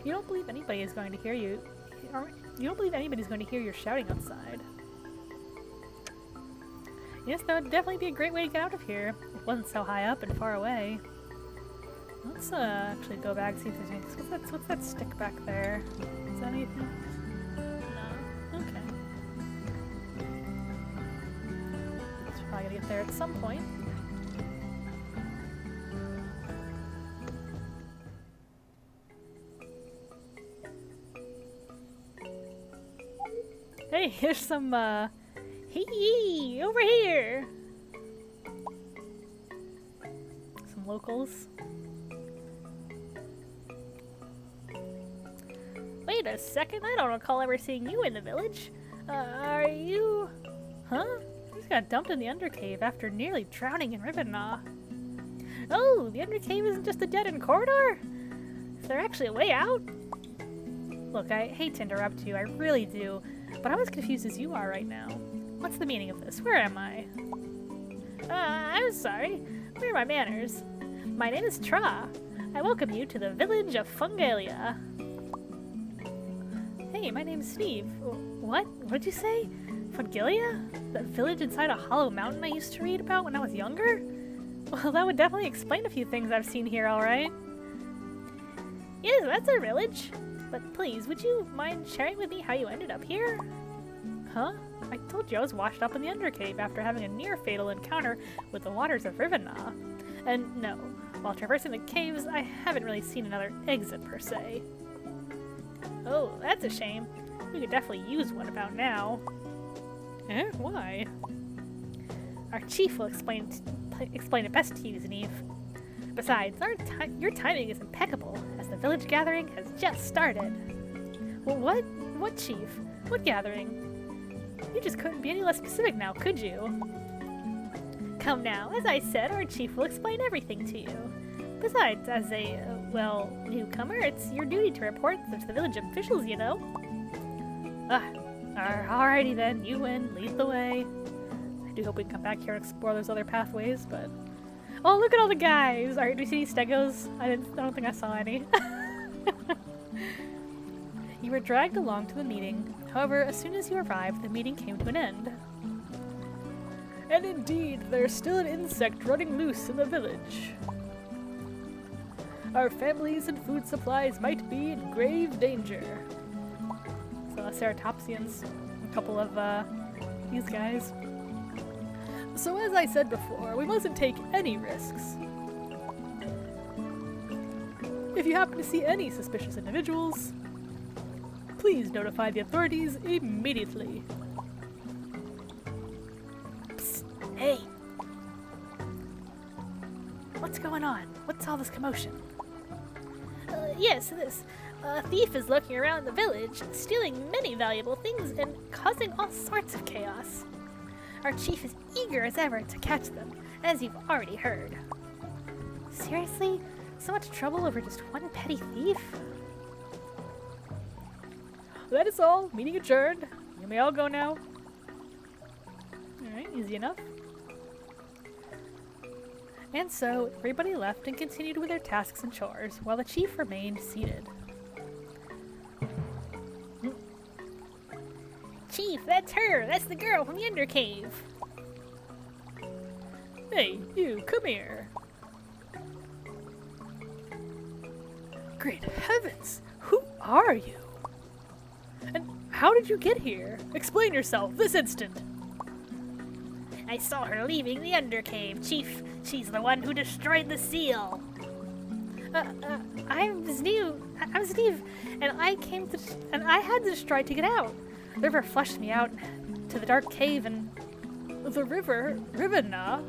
You don't believe anybody is going to hear you. You don't believe anybody's going to hear your shouting outside. Yes, that would definitely be a great way to get out of here. If it wasn't so high up and far away. Let's actually go back and see if there's anything. What's that stick back there? Is that anything? No. Okay. It's probably gonna get there at some point. Hey, here's some, hey, over here! Some locals. Wait a second, I don't recall ever seeing you in the village. Are you... Huh? I just got dumped in the Undercave after nearly drowning in Rivenaw. Oh, the Undercave isn't just a dead-end corridor? Is there actually a way out? Look, I hate to interrupt you, I really do, but I'm as confused as you are right now. What's the meaning of this? Where am I? I'm sorry. Where are my manners? My name is Tra. I welcome you to the village of Fungalia. Hey, my name is Zniw. What? What'd you say? Fungalia? That village inside a hollow mountain I used to read about when I was younger? Well, that would definitely explain a few things I've seen here, alright? Yes, that's our village. But please, would you mind sharing with me how you ended up here? Huh? I told you I was washed up in the Undercave after having a near-fatal encounter with the waters of Rivenaw. And no, while traversing the caves, I haven't really seen another exit per se. Oh, that's a shame. We could definitely use one about now. Eh? Why? Our chief will explain it best to you, Zniw. Besides, your timing is impeccable, as the village gathering has just started. Well, what? What chief? What gathering? You just couldn't be any less specific now, could you? Come now, as I said, our chief will explain everything to you. Besides, as a, newcomer, it's your duty to report to the village officials, you know. Alrighty then, you win, lead the way. I do hope we can come back here and explore those other pathways, but... Oh, look at all the guys! Alright, do you see any stegos? I don't think I saw any. You were dragged along to the meeting. However, as soon as you arrived, the meeting came to an end. And indeed, there's still an insect running loose in the village. Our families and food supplies might be in grave danger. So ceratopsians, a couple of these guys. So as I said before, we mustn't take any risks. If you happen to see any suspicious individuals, please notify the authorities immediately. Psst, hey! What's going on? What's all this commotion? Yes, this thief is lurking around the village, stealing many valuable things and causing all sorts of chaos. Our chief is eager as ever to catch them, as you've already heard. Seriously? So much trouble over just one petty thief? That is all. Meeting adjourned. You may all go now. Alright, easy enough. And so, everybody left and continued with their tasks and chores, while the chief remained seated. Chief, that's her! That's the girl from the Undercave! Hey, you, come here. Great heavens! Who are you? And how did you get here? Explain yourself, this instant! I saw her leaving the Undercave, Chief. She's the one who destroyed the seal. I'm Zniw, and I had to destroy to get out. The river flushed me out to the dark cave and... The river? Rivena?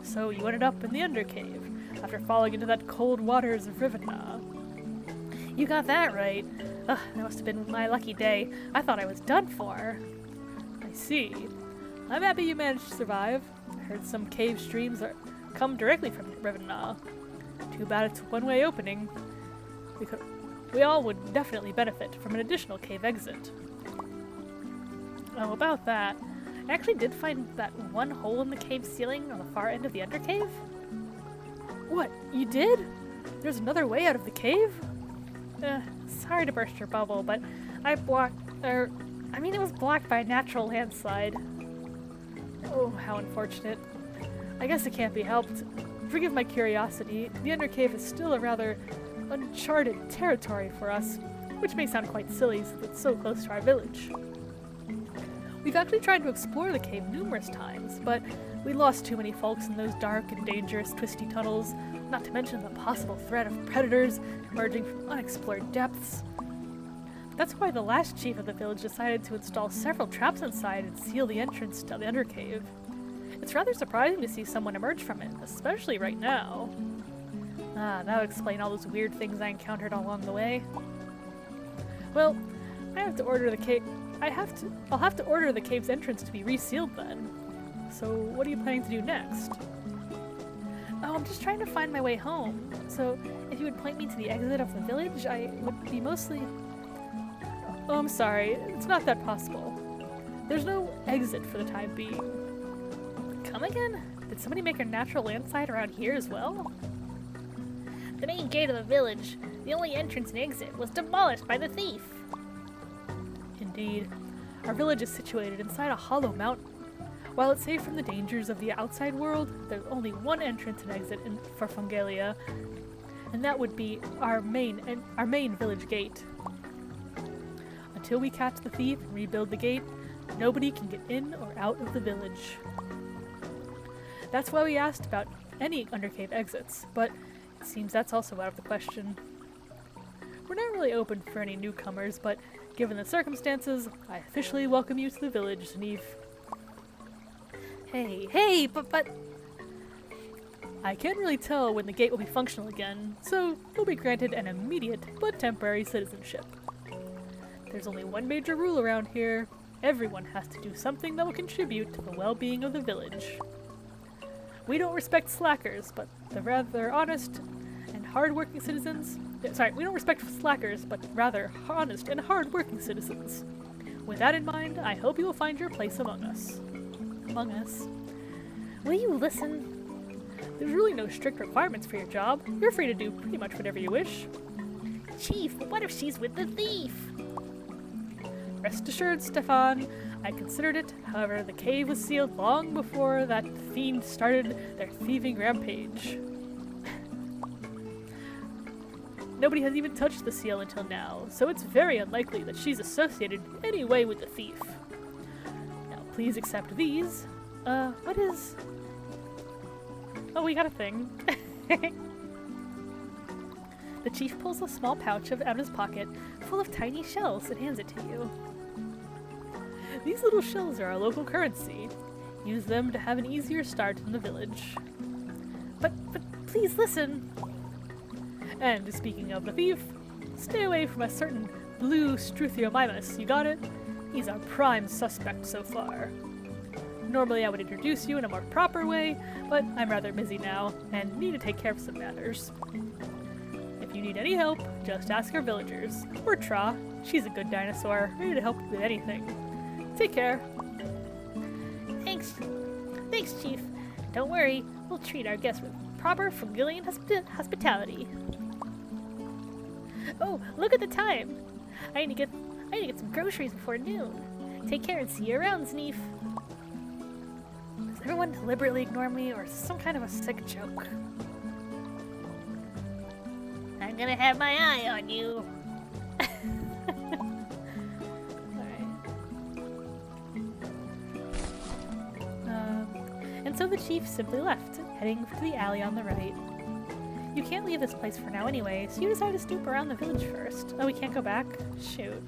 So you ended up in the Undercave, after falling into that cold waters of Rivena. You got that right. Ugh, that must have been my lucky day. I thought I was done for. I see. I'm happy you managed to survive. I heard some cave streams come directly from Rivena. Too bad it's a one-way opening. We all would definitely benefit from an additional cave exit. Oh, about that. I actually did find that one hole in the cave ceiling on the far end of the Undercave. What? You did? There's another way out of the cave? Sorry to burst your bubble, but it was blocked by a natural landslide. Oh, how unfortunate. I guess it can't be helped. Forgive my curiosity, the Undercave is still a rather uncharted territory for us, which may sound quite silly since it's so close to our village. We've actually tried to explore the cave numerous times, but we lost too many folks in those dark and dangerous twisty tunnels, not to mention the possible threat of predators emerging from unexplored depths. That's why the last chief of the village decided to install several traps inside and seal the entrance to the Undercave. It's rather surprising to see someone emerge from it, especially right now. That would explain all those weird things I encountered along the way. Well, I'll have to order the cave's entrance to be resealed then. So what are you planning to do next? Oh, I'm just trying to find my way home. So if you would point me to the exit of the village, I would be mostly... Oh, I'm sorry. It's not that possible. There's no exit for the time being. Come again? Did somebody make a natural landslide around here as well? The main gate of the village, the only entrance and exit, was demolished by the thief. Indeed. Our village is situated inside a hollow mountain. While it's safe from the dangers of the outside world, there's only one entrance and exit for Fungalia, and that would be our main village gate. Until we catch the thief and rebuild the gate, nobody can get in or out of the village. That's why we asked about any Undercave exits, but it seems that's also out of the question. We're not really open for any newcomers, but given the circumstances, I officially welcome you to the village, Zniw. Hey, but... I can't really tell when the gate will be functional again, so you'll be granted an immediate but temporary citizenship. There's only one major rule around here. Everyone has to do something that will contribute to the well-being of the village. We don't respect slackers, but the rather honest and hard-working citizens... we don't respect slackers, but rather honest and hard-working citizens. With that in mind, I hope you will find your place among us. Will you listen? There's really no strict requirements for your job. You're free to do pretty much whatever you wish. Chief, but what if she's with the thief? Rest assured, Stefan, I considered it. However, the cave was sealed long before that fiend started their thieving rampage. Nobody has even touched the seal until now, so it's very unlikely that she's associated in any way with the thief. Now, please accept these. What is... Oh, we got a thing. The chief pulls a small pouch out of his pocket, full of tiny shells, and hands it to you. These little shells are our local currency. Use them to have an easier start in the village. But please listen. And speaking of the thief, stay away from a certain blue Struthiomimus. You got it? He's our prime suspect so far. Normally I would introduce you in a more proper way, but I'm rather busy now and need to take care of some matters. If you need any help, just ask our villagers. Or Tra. She's a good dinosaur, ready to help with anything. Take care. Thanks, Chief. Don't worry, we'll treat our guests with proper Fragilian hospitality. Oh, look at the time! I need to get some groceries before noon. Take care and see you around, Zniw. Does everyone deliberately ignore me, or is this some kind of a sick joke? I'm gonna have my eye on you. And so the chief simply left, heading to the alley on the right. You can't leave this place for now anyway, so you decide to snoop around the village first. Oh, we can't go back? Shoot.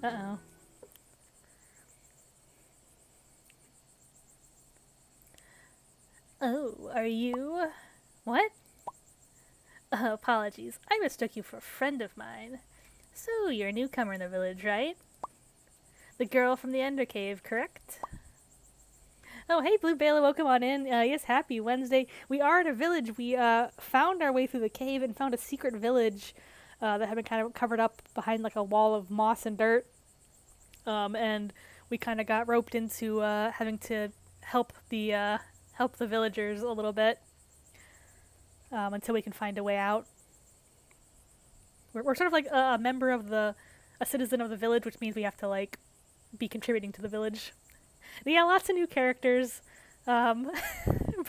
Uh-oh. Oh, are you... What? Apologies. I mistook you for a friend of mine. So, you're a newcomer in the village, right? The girl from the Undercave, correct? Oh, hey, Blue Bela, welcome on in. Yes, happy Wednesday. We are at a village. We found our way through the cave and found a secret village that had been kind of covered up behind like a wall of moss and dirt. And we kind of got roped into having to help the villagers a little bit until we can find a way out. We're sort of like a member of a citizen of the village, which means we have to like be contributing to the village. Yeah, lots of new characters, but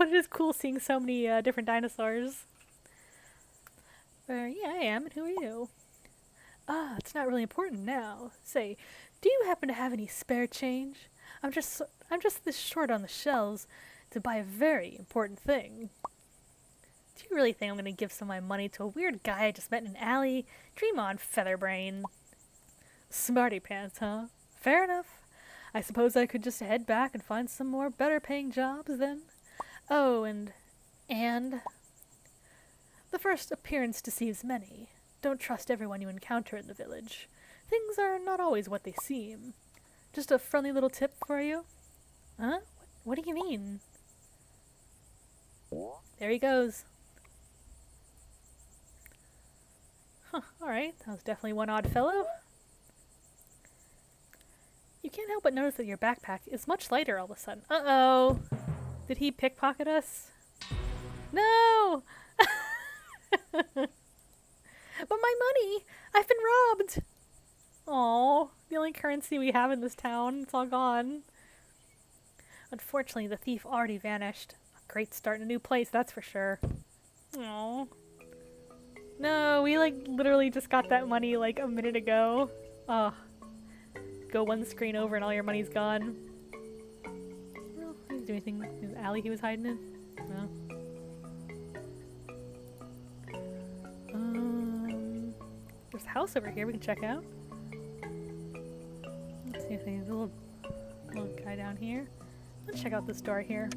it is cool seeing so many different dinosaurs. Yeah, I am, and who are you? It's not really important now. Say, do you happen to have any spare change? I'm just this short on the shells to buy a very important thing. Do you really think I'm gonna give some of my money to a weird guy I just met in an alley? Dream on, Featherbrain. Smarty pants, huh? Fair enough. I suppose I could just head back and find some more better paying jobs then. Oh, and the first appearance deceives many. Don't trust everyone you encounter in the village. Things are not always what they seem. Just a friendly little tip for you. Huh? What do you mean? There he goes. Huh, alright. That was definitely one odd fellow. You can't help but notice that your backpack is much lighter all of a sudden. Uh-oh! Did he pickpocket us? No! But my money! I've been robbed! Aw, the only currency we have in this town, it's all gone. Unfortunately, the thief already vanished. A great start in a new place, that's for sure. Aw. No, we like literally just got that money like a minute ago. Oh. Go one screen over and all your money's gone. Well, didn't do anything in the alley he was hiding in? No. There's a house over here we can check out. Let's see if there's a little guy down here. Let's check out this door here.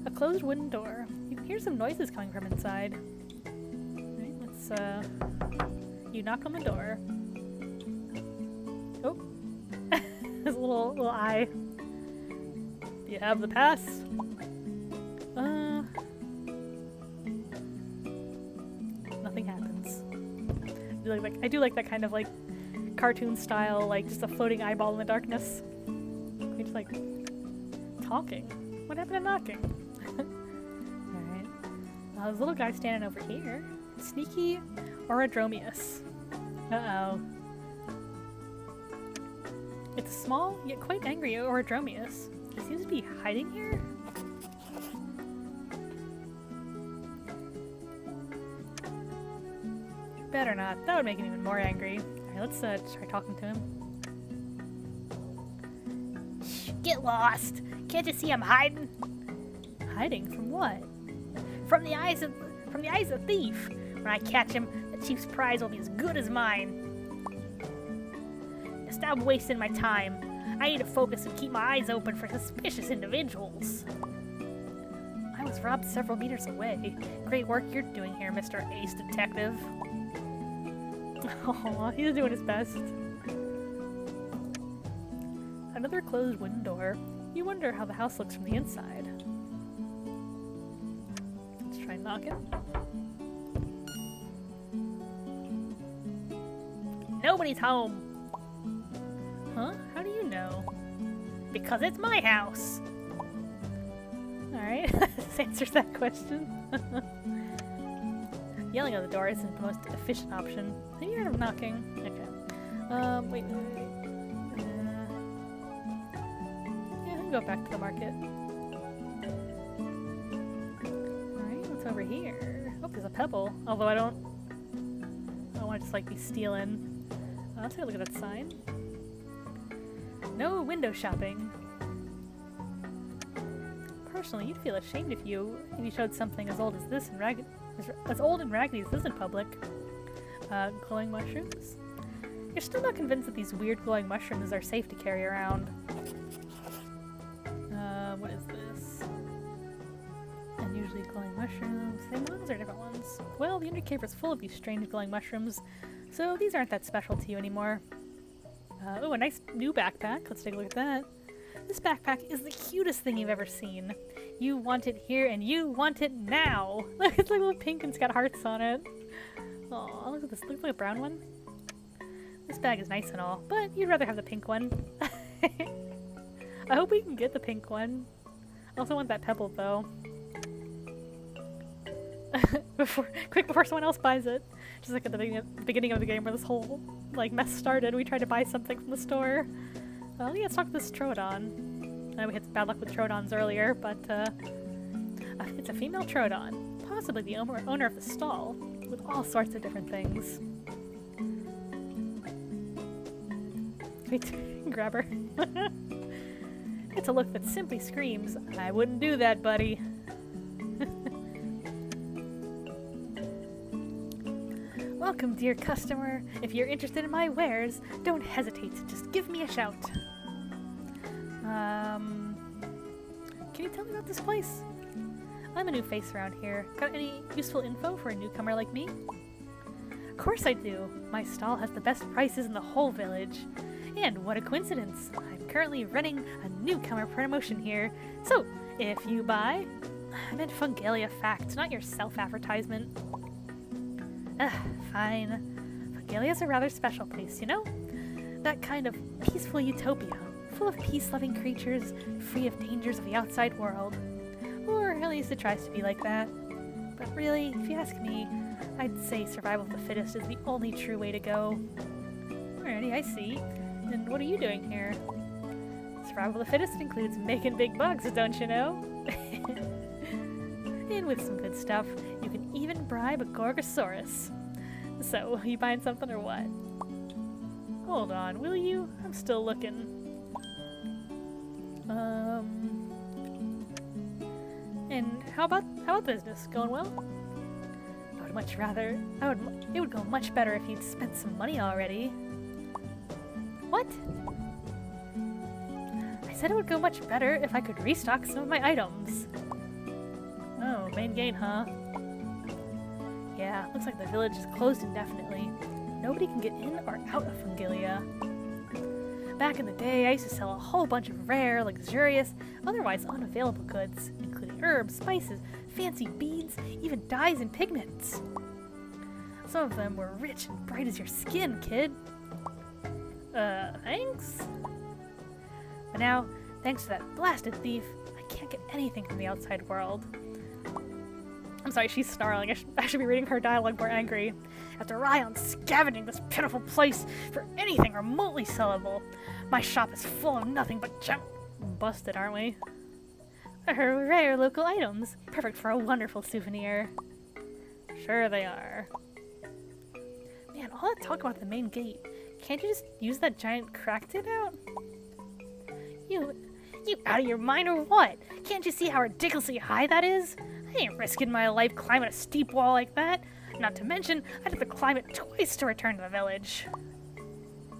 A closed wooden door. You can hear some noises coming from inside. Alright, let's you knock on the door. Oh. There's a little eye. Do you have the pass? Nothing I do like that kind of like cartoon style, like just a floating eyeball in the darkness. It's like talking. What happened to knocking? Alright. There's a little guy standing over here. Sneaky Orodromius. Uh-oh. It's a small, yet quite angry Orodromius. He seems to be hiding here? Better not. That would make him even more angry. Alright, let's try talking to him. Shh, get lost! Can't you see I'm hiding? Hiding from what? From the eyes of the thief. When I catch him, the chief's prize will be as good as mine. Stop wasting my time. I need to focus and keep my eyes open for suspicious individuals. I was robbed several meters away. Great work you're doing here, Mr. Ace Detective. Aw, he's doing his best. Another closed wooden door. You wonder how the house looks from the inside. Let's try knocking. Nobody's home. Huh? How do you know? Because it's my house. Alright, this answers that question. Yelling at the door isn't the most efficient option. Have you heard of knocking? Okay. Wait. Yeah, I can go back to the market. Alright, what's over here? Oh, there's a pebble. Although I don't want to just like be stealing. I'll take a look at that sign. No window shopping. Personally, you'd feel ashamed if you showed something as old as this and as old and raggedy as this in public. Glowing mushrooms? You're still not convinced that these weird glowing mushrooms are safe to carry around. What is this? Unusually glowing mushrooms. Same ones or different ones? Well, the Undercave is full of these strange glowing mushrooms, so these aren't that special to you anymore. Oh, a nice new backpack. Let's take a look at that. This backpack is the cutest thing you've ever seen. You want it here and you want it now. Look, it's like a little pink and it's got hearts on it. Aw, look at this. Looks like a brown one. This bag is nice and all, but you'd rather have the pink one. I hope we can get the pink one. I also want that pebble though. Before someone else buys it. Just like at the beginning of the game where this whole like mess started, we tried to buy something from the store. Well, yeah, let's talk to this Troodon. We had bad luck with Troodons earlier, but it's a female Troodon, possibly the owner of the stall, with all sorts of different things. Wait, grab her. It's a look that simply screams, I wouldn't do that, buddy. Welcome, dear customer. If you're interested in my wares, don't hesitate to just give me a shout. Can you tell me about this place? I'm a new face around here. Got any useful info for a newcomer like me? Of course I do. My stall has the best prices in the whole village. And what a coincidence. I'm currently running a newcomer promotion here. So, if you buy... I meant Fungalia facts, not your self-advertisement. Fine. Fungalia's a rather special place, you know? That kind of peaceful utopia, full of peace-loving creatures, free of dangers of the outside world. Or at least it tries to be like that. But really, if you ask me, I'd say survival of the fittest is the only true way to go. Alrighty, I see. And what are you doing here? Survival of the fittest includes making big bucks, don't you know? And with some good stuff, you can even bribe a Gorgosaurus. So, you buying something or what? Hold on, will you? I'm still looking. And how about business? Going well? I would much rather. It would go much better if you'd spent some money already. What? I said it would go much better if I could restock some of my items. Oh, main gate, huh? Yeah, looks like the village is closed indefinitely. Nobody can get in or out of Fungalia. Back in the day, I used to sell a whole bunch of rare, luxurious, otherwise unavailable goods, including herbs, spices, fancy beads, even dyes and pigments. Some of them were rich and bright as your skin, kid. Thanks? But now, thanks to that blasted thief, I can't get anything from the outside world. I'm sorry, she's snarling. I should be reading her dialogue more angry. After Ryan scavenging this pitiful place for anything remotely sellable, my shop is full of nothing but busted, aren't we? They're rare local items, perfect for a wonderful souvenir. Sure they are. Man, all that talk about the main gate. Can't you just use that giant crack to get out? You out of your mind or what? Can't you see how ridiculously high that is? I ain't risking my life climbing a steep wall like that. Not to mention, I'd have to climb it twice to return to the village.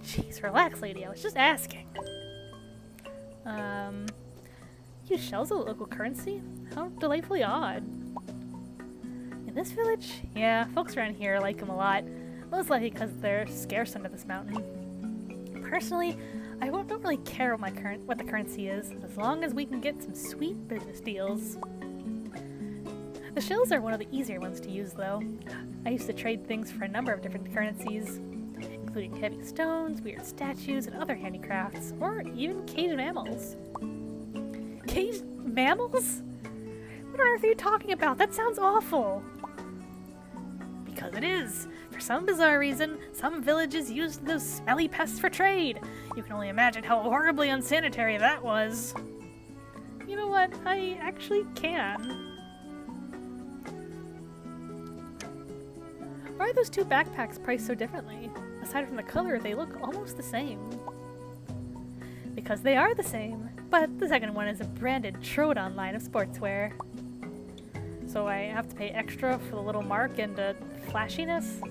Jeez, relax, lady. I was just asking. Use shells as a local currency? How delightfully odd. In this village? Yeah, folks around here like them a lot. Most likely because they're scarce under this mountain. Personally, I don't really care what the currency is, as long as we can get some sweet business deals. The shells are one of the easier ones to use, though. I used to trade things for a number of different currencies, including heavy stones, weird statues, and other handicrafts, or even caged mammals. Caged mammals? What on earth are you talking about? That sounds awful! Because it is. For some bizarre reason, some villages used those smelly pests for trade. You can only imagine how horribly unsanitary that was. You know what? I actually can. Why are those two backpacks priced so differently? Aside from the color, they look almost the same. Because they are the same, but the second one is a branded Troodon line of sportswear. So I have to pay extra for the little mark and flashiness?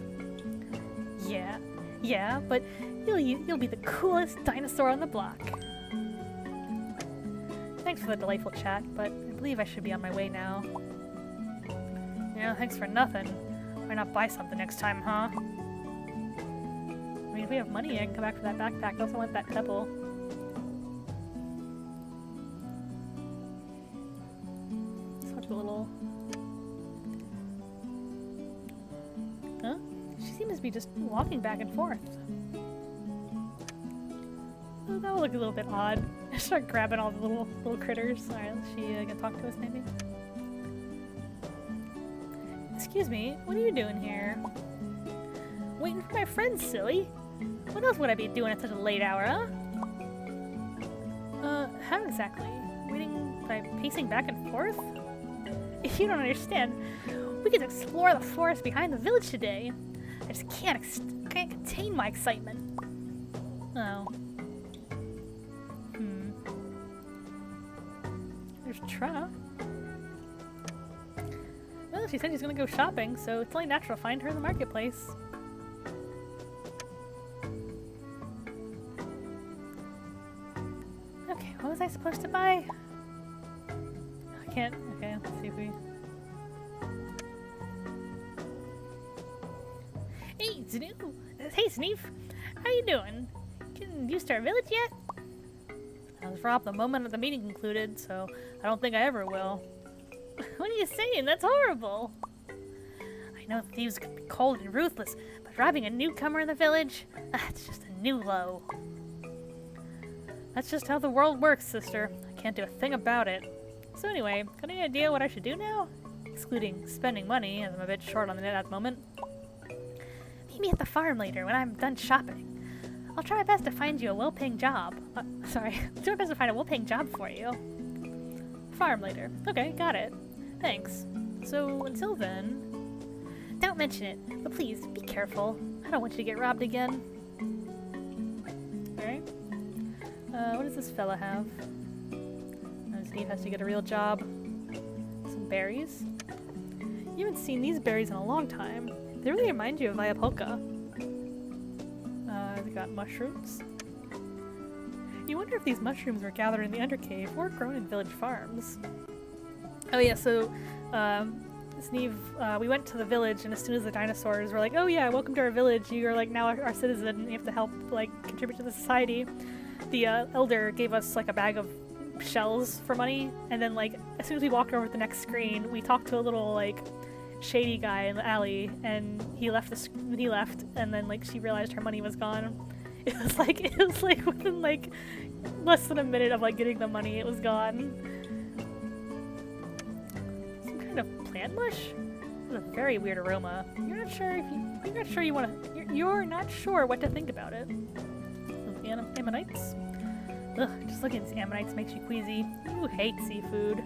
Yeah, but you'll be the coolest dinosaur on the block. Thanks for the delightful chat, but I believe I should be on my way now. Yeah, thanks for nothing. Why not buy something next time, huh? I mean, if we have money, I can come back for that backpack. I also want that pebble. Such a little... Huh? She seems to be just walking back and forth. Oh, that would look a little bit odd. I start grabbing all the little critters. Alright, is she gonna talk to us maybe? Excuse me, what are you doing here? Waiting for my friends, silly. What else would I be doing at such a late hour, huh? How exactly? Waiting by pacing back and forth? If you don't understand, we get to explore the forest behind the village today. I just can't contain my excitement. Oh. There's Tra. Well, she said she's gonna go shopping, so it's only natural to find her in the marketplace. Okay, what was I supposed to buy? I can't. Okay, let's see if we... Hey, Zniw! Hey, Zniw! How you doing? Can you start village yet? I was robbed the moment the meeting concluded, so I don't think I ever will. What are you saying? That's horrible! I know thieves can be cold and ruthless, but robbing a newcomer in the village? That's just a new low. That's just how the world works, sister. I can't do a thing about it. So anyway, got any idea what I should do now? Excluding spending money, as I'm a bit short on the net at the moment. Meet me at the farm later when I'm done shopping. I'll try my best to find you a well-paying job. I'll try my best to find a well-paying job for you. Farm later. Okay, got it. Thanks. So, until then... Don't mention it, but please, be careful. I don't want you to get robbed again. Alright. What does this fella have? Steve has to get a real job. Some berries. You haven't seen these berries in a long time. They really remind you of Viapolka. They got mushrooms. You wonder if these mushrooms were gathered in the Undercave or grown in village farms. Oh yeah, so Zniw, we went to the village, and as soon as the dinosaurs were like, oh yeah, welcome to our village, you are like now our citizen, you have to help like contribute to the society. The elder gave us like a bag of shells for money, and then like as soon as we walked over to the next screen, we talked to a little like shady guy in the alley, and he left, and then, like, she realized her money was gone. It was like within, like, less than a minute of, like, getting the money, it was gone. Some kind of plant mush? It's a very weird aroma. You're not sure what to think about it. Ammonites? Ugh, just looking at these ammonites makes you queasy. You hate seafood.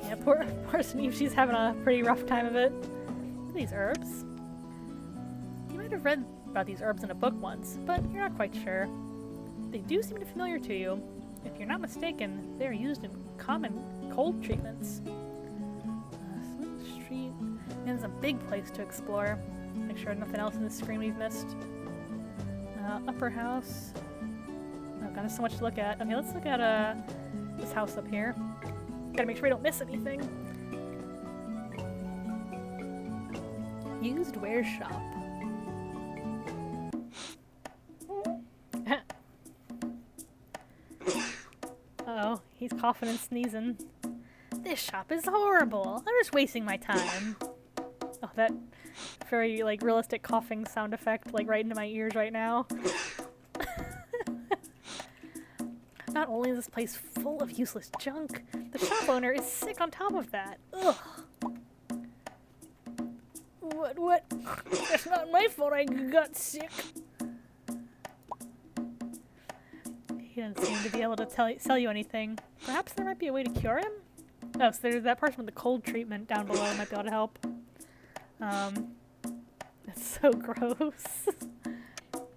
Yeah, poor Zniw, she's having a pretty rough time of it. Look at these herbs. You might have read about these herbs in a book once, but you're not quite sure. They do seem familiar to you. If you're not mistaken, they are used in common cold treatments. Street. Man, there's a big place to explore. Make sure nothing else in this screen we've missed. Upper house. Oh god, there's so much to look at. Okay, let's look at this house up here. Gotta make sure we don't miss anything. Used wear shop. Uh-oh, he's coughing and sneezing. This shop is horrible. I'm just wasting my time. Oh, that very, like, realistic coughing sound effect, like, right into my ears right now. Not only is this place full of useless junk, the shop owner is sick on top of that. Ugh. What? That's not my fault I got sick. He doesn't seem to be able to sell you anything. Perhaps there might be a way to cure him? Oh, so there's that person with the cold treatment down below might be able to help. That's so gross.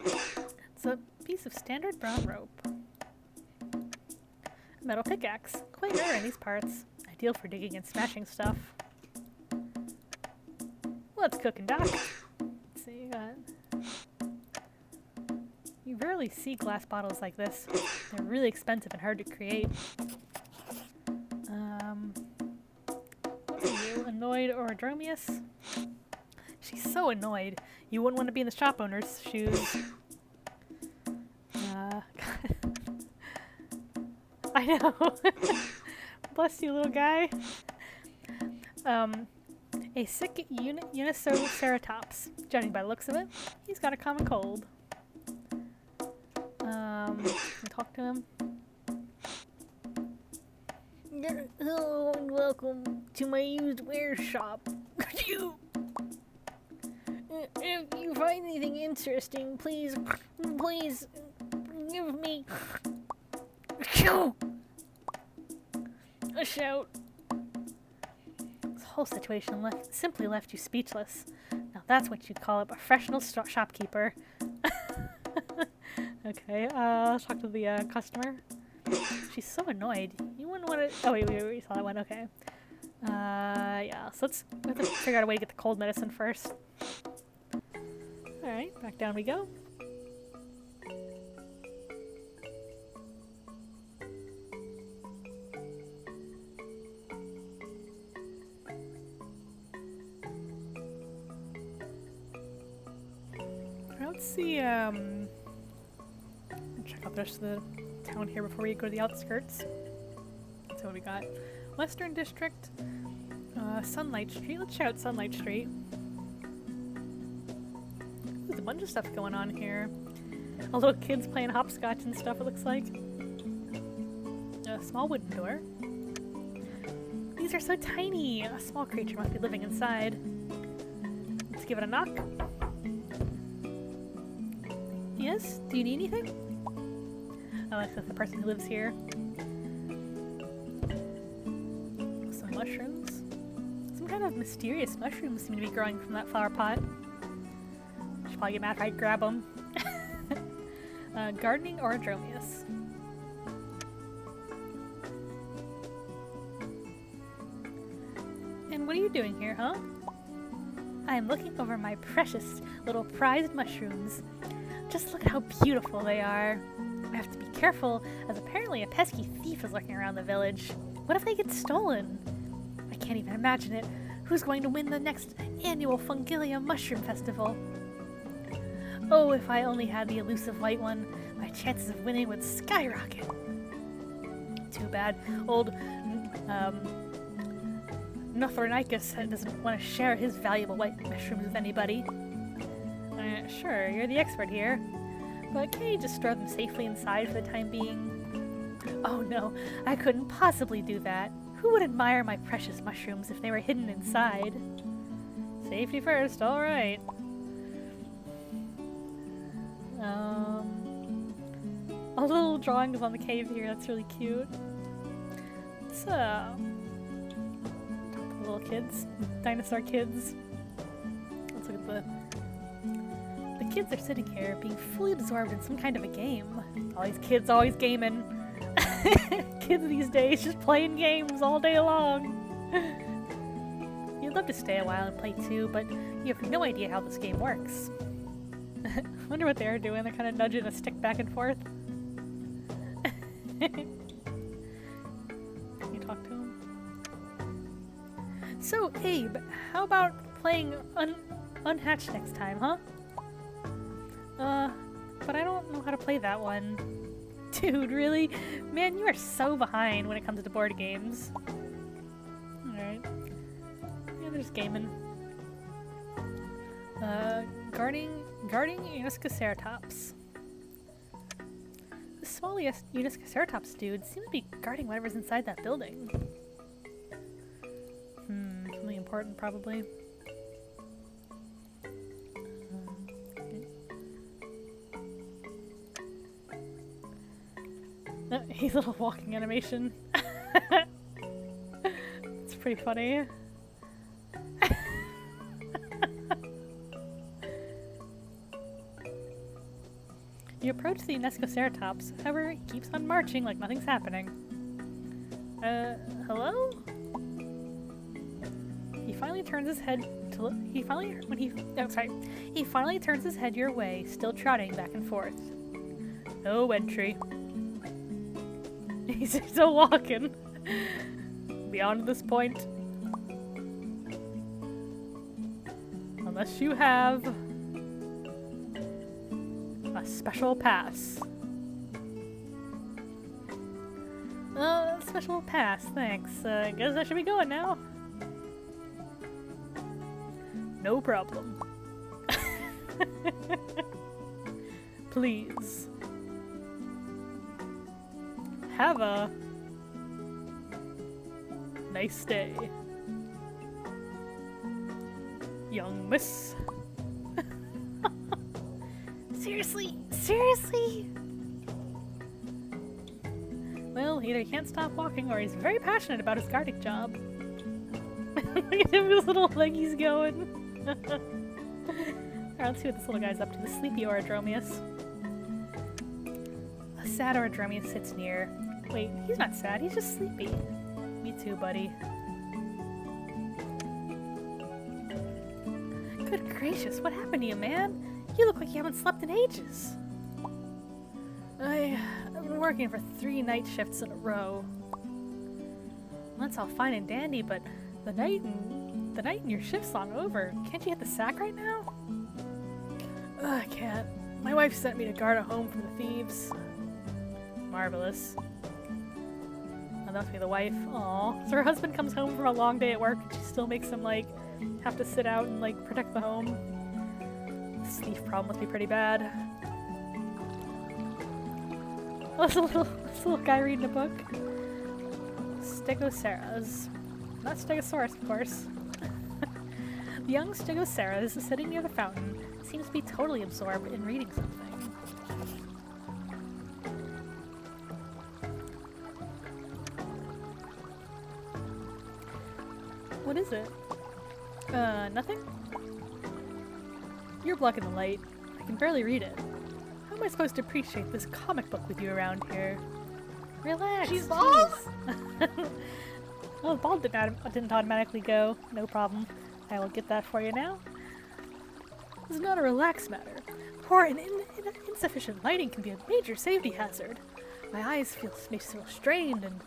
It's a piece of standard brown rope. A metal pickaxe. Quite rare in these parts. Ideal for digging and smashing stuff. Let's cook and dock. Let's see, you rarely see glass bottles like this. They're really expensive and hard to create. What are you, annoyed or Adromius? She's so annoyed. You wouldn't want to be in the shop owner's shoes. I know. Bless you, little guy. A sick Uniceratops. Judging by the looks of it, he's got a common cold. Can we talk to him? Hello and welcome to my used wear shop. If you find anything interesting, please give me a shout. This whole situation simply left you speechless. Now that's what you'd call a professional shopkeeper. Okay, let's talk to the customer. She's so annoyed. You wouldn't want to... Oh, wait, we saw that one. Okay. Yeah, so we have to figure out a way to get the cold medicine first. Alright, back down we go. Let's see, check out the rest of the town here before we go to the outskirts. So what we got? Western District, Sunlight Street. Let's check out Sunlight Street. There's a bunch of stuff going on here. A little kids playing hopscotch and stuff, it looks like. A small wooden door. These are so tiny! A small creature must be living inside. Let's give it a knock. Yes? Do you need anything? Oh, that's the person who lives here. Some mushrooms. Some kind of mysterious mushrooms seem to be growing from that flower pot. Should probably get mad if I grab them. Gardening or Adromius. And what are you doing here, huh? I am looking over my precious little prized mushrooms. Just look at how beautiful they are. I have to be careful, as apparently a pesky thief is lurking around the village. What if they get stolen? I can't even imagine it. Who's going to win the next annual Fungilia Mushroom Festival? Oh, if I only had the elusive white one, my chances of winning would skyrocket. Too bad. Old Nothornicus doesn't want to share his valuable white mushrooms with anybody. Sure, you're the expert here. But can you just store them safely inside for the time being? Oh no, I couldn't possibly do that. Who would admire my precious mushrooms if they were hidden inside? Safety first, alright. All the little drawings on the cave here, that's really cute. So, talk to the little kids, dinosaur kids. Let's look at the kids are sitting here being fully absorbed in some kind of a game. All these kids always gaming. Kids these days just playing games all day long. You'd love to stay a while and play too, but you have no idea how this game works. Wonder what they're doing. They're kind of nudging a stick back and forth. Can you talk to him? So, Abe, how about playing Unhatched next time, huh? But I don't know how to play that one. Dude, really? Man, you are so behind when it comes to board games. Alright. Yeah, they're just gaming. Guarding Uniscoceratops. The small Uniscoceratops dude seems to be guarding whatever's inside that building. Something important, probably. His little walking animation. It's pretty funny. You approach the Uniscoceratops, however, he keeps on marching like nothing's happening. Hello? He finally turns his head to he finally turns his head your way, still trotting back and forth. No entry. He's still walking. Beyond this point. Unless you have a special pass. Special pass, thanks. Guess I should be going now. No problem. Please. Have a nice day, young miss. Seriously? Seriously? Well, either he can't stop walking or he's very passionate about his guarding job. Look at him, his little leggies going. Alright, let's see what this little guy's up to. The sleepy Orodromius. A sad Orodromius sits near. Wait, he's not sad, he's just sleepy. Me too, buddy. Good gracious, what happened to you, man? You look like you haven't slept in ages. I've been working for 3 night shifts in a row. That's all fine and dandy, but the night in your shift's long over. Can't you hit the sack right now? I can't. My wife sent me to guard a home from the thieves. Marvelous. Oh, that must be the wife. Aw. So her husband comes home from a long day at work and she still makes him, like, have to sit out and, like, protect the home. This thief problem must be pretty bad. Oh, this little guy reading a book. Stegosaurus. Not Stegosaurus, of course. The young Stegosaurus is sitting near the fountain, seems to be totally absorbed in reading something. What is it? Nothing? You're blocking the light. I can barely read it. How am I supposed to appreciate this comic book with you around here? Relax. She's bald? Well, the ball didn't automatically go. No problem. I will get that for you now. This is not a relaxed matter. Poor and insufficient lighting can be a major safety hazard. My eyes may feel strained and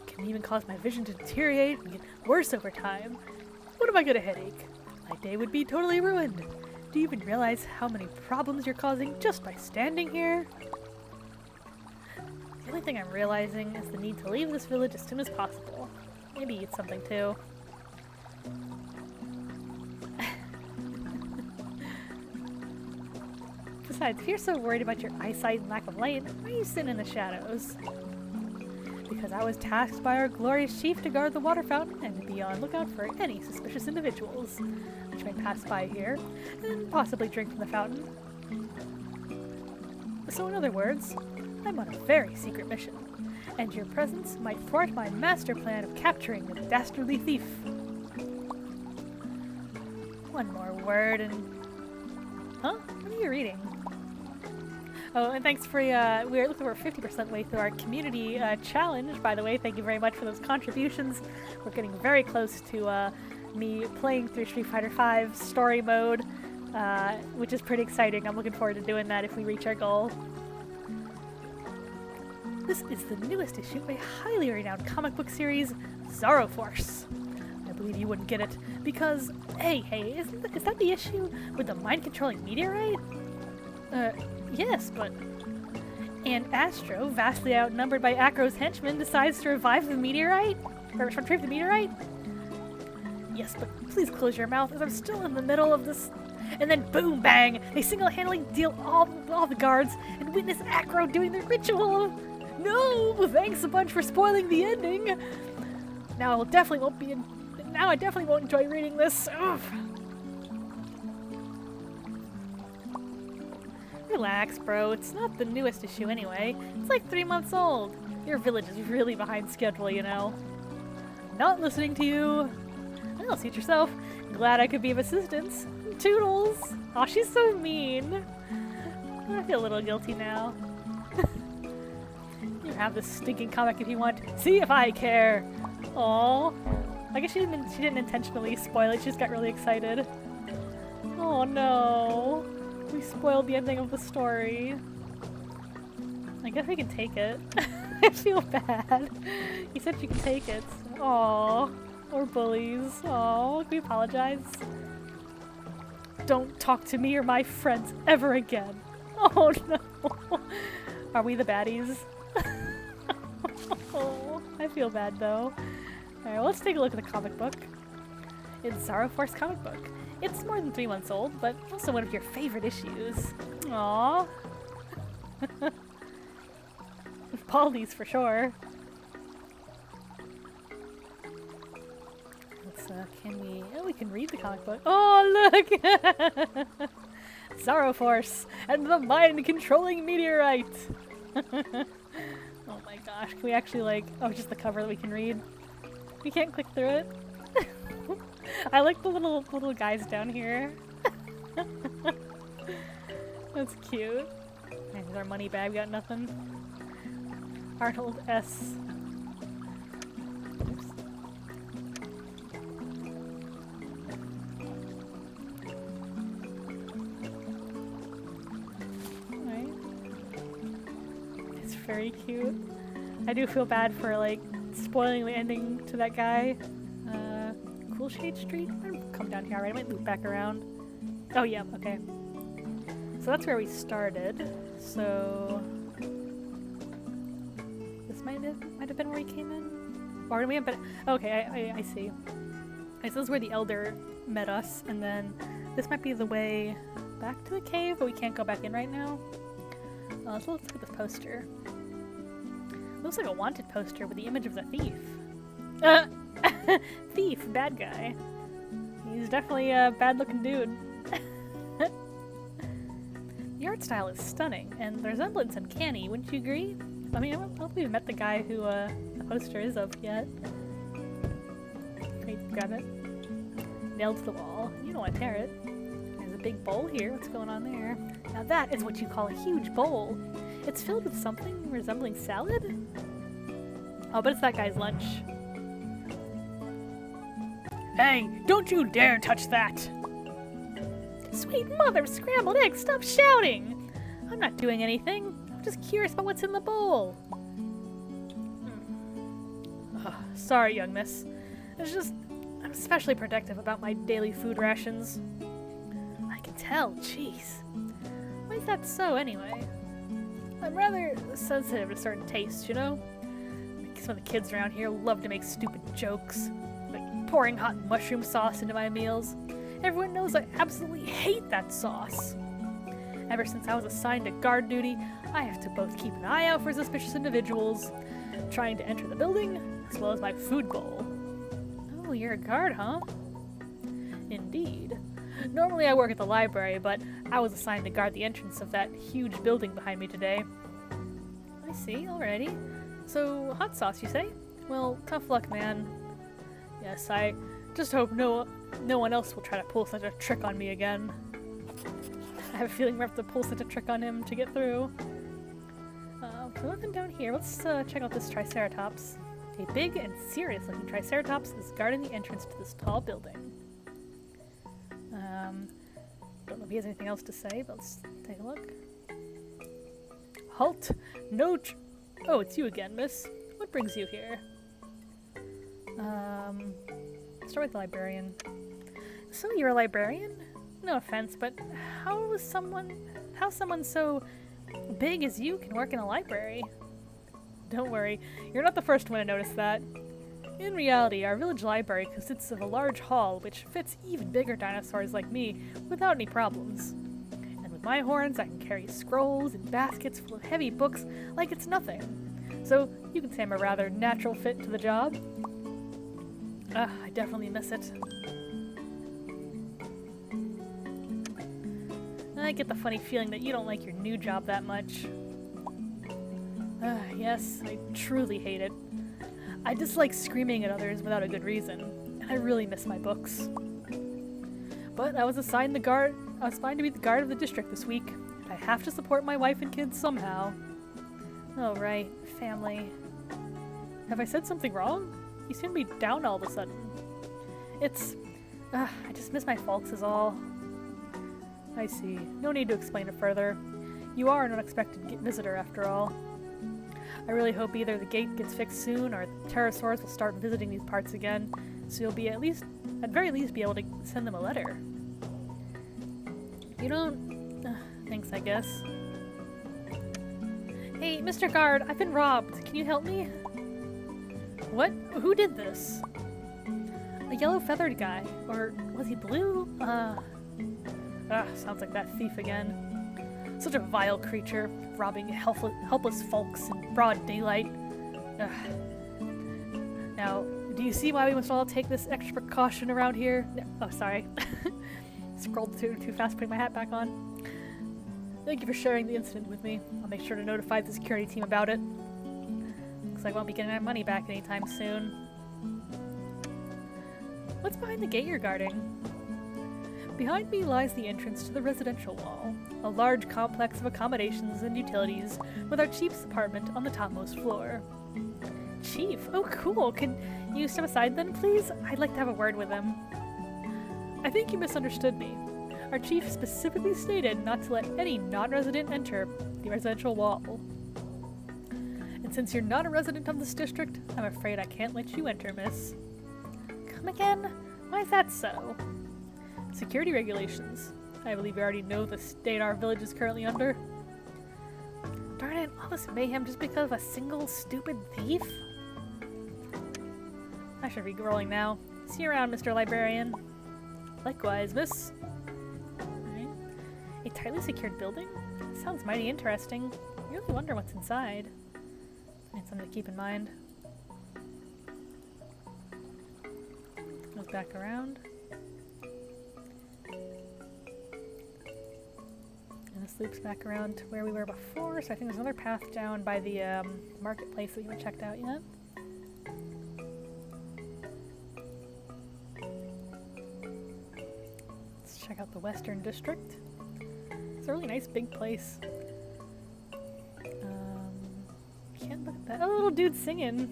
can even cause my vision to deteriorate and get worse over time. What if I get a headache? My day would be totally ruined. Do you even realize how many problems you're causing just by standing here? The only thing I'm realizing is the need to leave this village as soon as possible. Maybe eat something too. Besides, if you're so worried about your eyesight and lack of light, why are you sitting in the shadows? Because I was tasked by our glorious chief to guard the water fountain and to be on lookout for any suspicious individuals which may pass by here and possibly drink from the fountain. So in other words, I'm on a very secret mission, and your presence might thwart my master plan of capturing the dastardly thief. One more word and... Huh? What are you reading? Oh, and thanks for, we're looking over 50% way through our community challenge, by the way. Thank you very much for those contributions. We're getting very close to me playing through Street Fighter V story mode, which is pretty exciting. I'm looking forward to doing that if we reach our goal. This is the newest issue of a highly renowned comic book series, Force. I believe you wouldn't get it, because, hey, is that the issue with the mind-controlling meteorite? Yes, but... And Astro, vastly outnumbered by Acro's henchmen, decides to revive the meteorite? Or retrieve the meteorite? Yes, but please close your mouth, as I'm still in the middle of this... And then boom, bang! They single-handedly deal all the guards and witness Acro doing the ritual! No! Thanks a bunch for spoiling the ending! Now I definitely won't enjoy reading this. Ugh. Relax, bro. It's not the newest issue anyway. It's like 3 months old. Your village is really behind schedule, you know. Not listening to you. Well, suit yourself. Glad I could be of assistance. Toodles. Aw, she's so mean. I feel a little guilty now. You have this stinking comic if you want. See if I care. Aw. I guess she didn't intentionally spoil it. She just got really excited. Oh no. We spoiled the ending of the story. I guess we can take it. I feel bad. You said you can take it. Aww. We're bullies. Aww. Can we apologize? Don't talk to me or my friends ever again. Oh no. Are we the baddies? Oh, I feel bad though. Alright, well, let's take a look at the comic book. It's Force comic book. It's more than 3 months old, but also one of your favorite issues. Aww. Baldies for sure. Let's, can we... Oh, we can read the comic book. Oh, look! Force and the mind-controlling meteorite! Oh my gosh, can we actually, like... Oh, just the cover that we can read? We can't click through it? I like the little guys down here. That's cute. And here's our money bag, we got nothing. Arnold S. Oops. Alright. It's very cute. I do feel bad for, like, spoiling the ending to that guy. Cool Shade Street? I'll come down here, alright? I might loop back around. Oh, yeah, okay. So that's where we started. So... This might have been where we came in? Or we have been... Okay, I see. Okay, so this is where the Elder met us, and then this might be the way back to the cave, but we can't go back in right now. So let's look at this poster. Looks like a wanted poster with the image of the thief. Thief, bad guy. He's definitely a bad-looking dude. The art style is stunning, and the resemblance uncanny, wouldn't you agree? I mean, I don't know if we've met the guy who the poster is of yet. Can we grab it? Nailed to the wall. You don't want to tear it. There's a big bowl here. What's going on there? Now that is what you call a huge bowl. It's filled with something resembling salad? Oh, but it's that guy's lunch. Hey, don't you dare touch that! Sweet mother of scrambled eggs, stop shouting! I'm not doing anything. I'm just curious about what's in the bowl. Sorry, young miss. It's just, I'm especially protective about my daily food rations. I can tell, jeez. Why is that so, anyway? I'm rather sensitive to certain tastes, you know? Some of the kids around here love to make stupid jokes. Like pouring hot mushroom sauce into my meals. Everyone knows I absolutely hate that sauce. Ever since I was assigned to guard duty, I have to both keep an eye out for suspicious individuals trying to enter the building, as well as my food bowl. Oh, you're a guard, huh? Indeed. Normally I work at the library, but I was assigned to guard the entrance of that huge building behind me today. I see, alrighty. So, hot sauce, you say? Well, tough luck, man. Yes, I just hope no one else will try to pull such a trick on me again. I have a feeling we have to pull such a trick on him to get through. Nothing down here. Let's check out this Triceratops. A big and serious-looking Triceratops is guarding the entrance to this tall building. Don't know if he has anything else to say, but let's take a look. Halt! No Oh, it's you again, miss. What brings you here? Start with the librarian. So you're a librarian? No offense, but how someone so big as you can work in a library? Don't worry, you're not the first one to notice that. In reality, our village library consists of a large hall which fits even bigger dinosaurs like me without any problems. And with my horns, I can carry scrolls and baskets full of heavy books like it's nothing. So you can say I'm a rather natural fit to the job. I definitely miss it. I get the funny feeling that you don't like your new job that much. Yes, I truly hate it. I dislike screaming at others without a good reason, and I really miss my books. But I was assigned to be the guard of the district this week, and I have to support my wife and kids somehow. Oh right, family. Have I said something wrong? You seem to be down all of a sudden. I just miss my folks is all. I see. No need to explain it further. You are an unexpected visitor after all. I really hope either the gate gets fixed soon or the pterosaurs will start visiting these parts again, so you'll be at very least be able to send them a letter. You don't... thanks, I guess. Hey, Mr. Guard, I've been robbed. Can you help me? What? Who did this? A yellow feathered guy. Or was he blue? Sounds like that thief again. Such a vile creature, robbing helpless folks in broad daylight. Now, do you see why we must all take this extra precaution around here? No, oh, sorry. Scrolled too fast putting my hat back on. Thank you for sharing the incident with me. I'll make sure to notify the security team about it. Looks like I won't be getting our money back anytime soon. What's behind the gate you're guarding? Behind me lies the entrance to the residential wall, a large complex of accommodations and utilities with our chief's apartment on the topmost floor. Chief? Oh cool, can you step aside then, please? I'd like to have a word with him. I think you misunderstood me. Our chief specifically stated not to let any non-resident enter the residential wall. And since you're not a resident of this district, I'm afraid I can't let you enter, miss. Come again? Why is that so? Security regulations. I believe you already know the state our village is currently under. Darn it, all this mayhem just because of a single stupid thief? I should be rolling now. See you around, Mr. Librarian. Likewise, miss. Alright. A tightly secured building? Sounds mighty interesting. I really wonder what's inside. It's something to keep in mind. Goes back around. And this loops back around to where we were before, so I think there's another path down by the marketplace that we haven't checked out yet. Let's check out the Western District. It's a really nice big place. Can't look at that. Oh, little dude singing.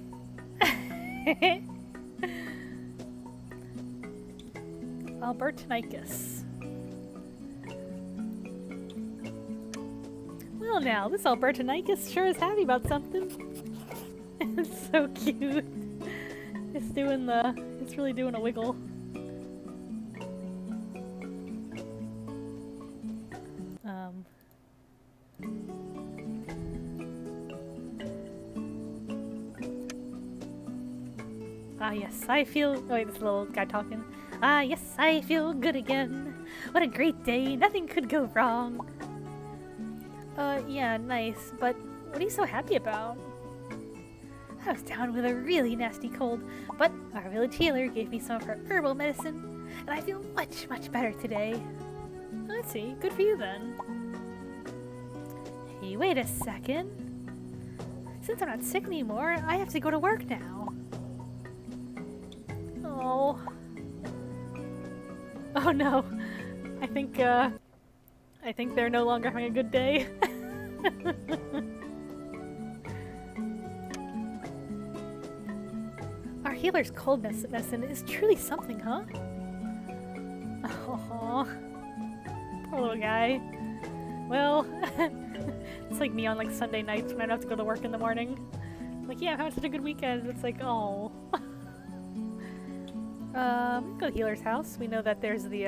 Albertonicus. Well now, this Albertonicus sure is happy about something. It's so cute. It's really doing a wiggle. Yes, I feel... Oh wait, this little guy talking. Yes, I feel good again. What a great day. Nothing could go wrong. Yeah, nice, but what are you so happy about? I was down with a really nasty cold, but our village healer gave me some of her herbal medicine, and I feel much, much better today. I see. Good for you then. Hey, wait a second. Since I'm not sick anymore, I have to go to work now. Oh. Oh no. I think they're no longer having a good day. Our healer's cold medicine is truly something, huh? Oh, poor little guy. Well, it's like me on like Sunday nights when I don't have to go to work in the morning. Like, yeah, I'm having such a good weekend. It's like, oh. Go to the healer's house. We know that there's the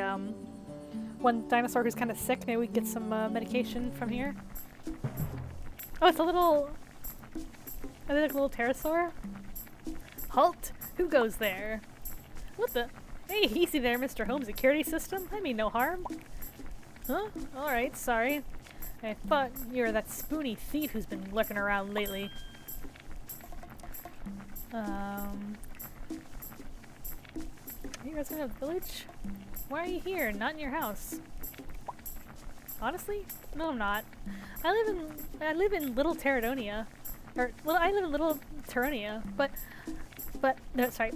one dinosaur who's kind of sick. Maybe we can get some medication from here. Oh, it's a little. Are they like a little pterosaur? Halt! Who goes there? What the? Hey, easy there, Mr. Home Security System. I mean no harm. Huh? Alright, sorry. I thought you were that spoony thief who's been lurking around lately. Are you a resident of the village? Why are you here, not in your house? Honestly? No, I'm not. I live in Little Terradonia. I live in Little Terrania, but no, sorry.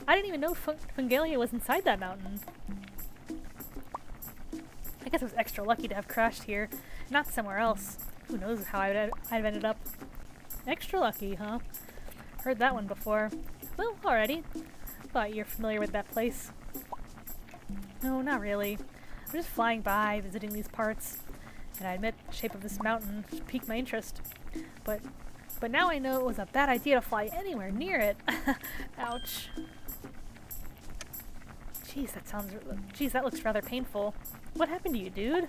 I didn't even know Fungalia was inside that mountain. I guess I was extra lucky to have crashed here, not somewhere else. Who knows how I'd ended up. Extra lucky, huh? Heard that one before. Well, alrighty. Thought you're familiar with that place. No, not really. I'm just flying by, visiting these parts. And I admit, the shape of this mountain piqued my interest. But now I know it was a bad idea to fly anywhere near it. Ouch. Jeez, that looks rather painful. What happened to you, dude?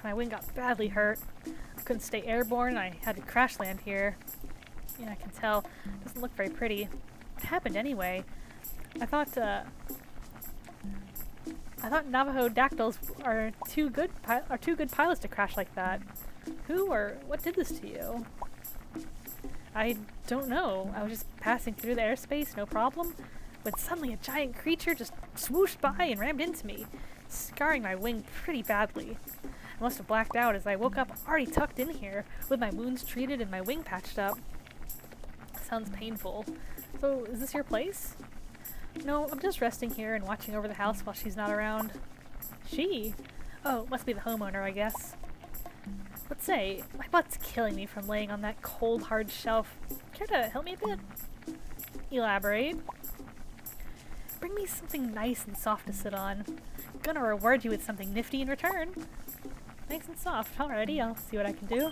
My wing got badly hurt. I couldn't stay airborne and I had to crash land here. Yeah, I can tell. It doesn't look very pretty. What happened anyway? I thought Navajo dactyls are too good pilots to crash like that. Who or what did this to you? I don't know. I was just passing through the airspace, no problem, when suddenly a giant creature just swooshed by and rammed into me, scarring my wing pretty badly. I must have blacked out as I woke up already tucked in here, with my wounds treated and my wing patched up. Sounds painful. So, is this your place? No, I'm just resting here and watching over the house while she's not around. She? Oh, must be the homeowner, I guess. But say, my butt's killing me from laying on that cold, hard shelf. Care to help me a bit? Elaborate. Bring me something nice and soft to sit on. Gonna reward you with something nifty in return. Nice and soft. Alrighty, I'll see what I can do.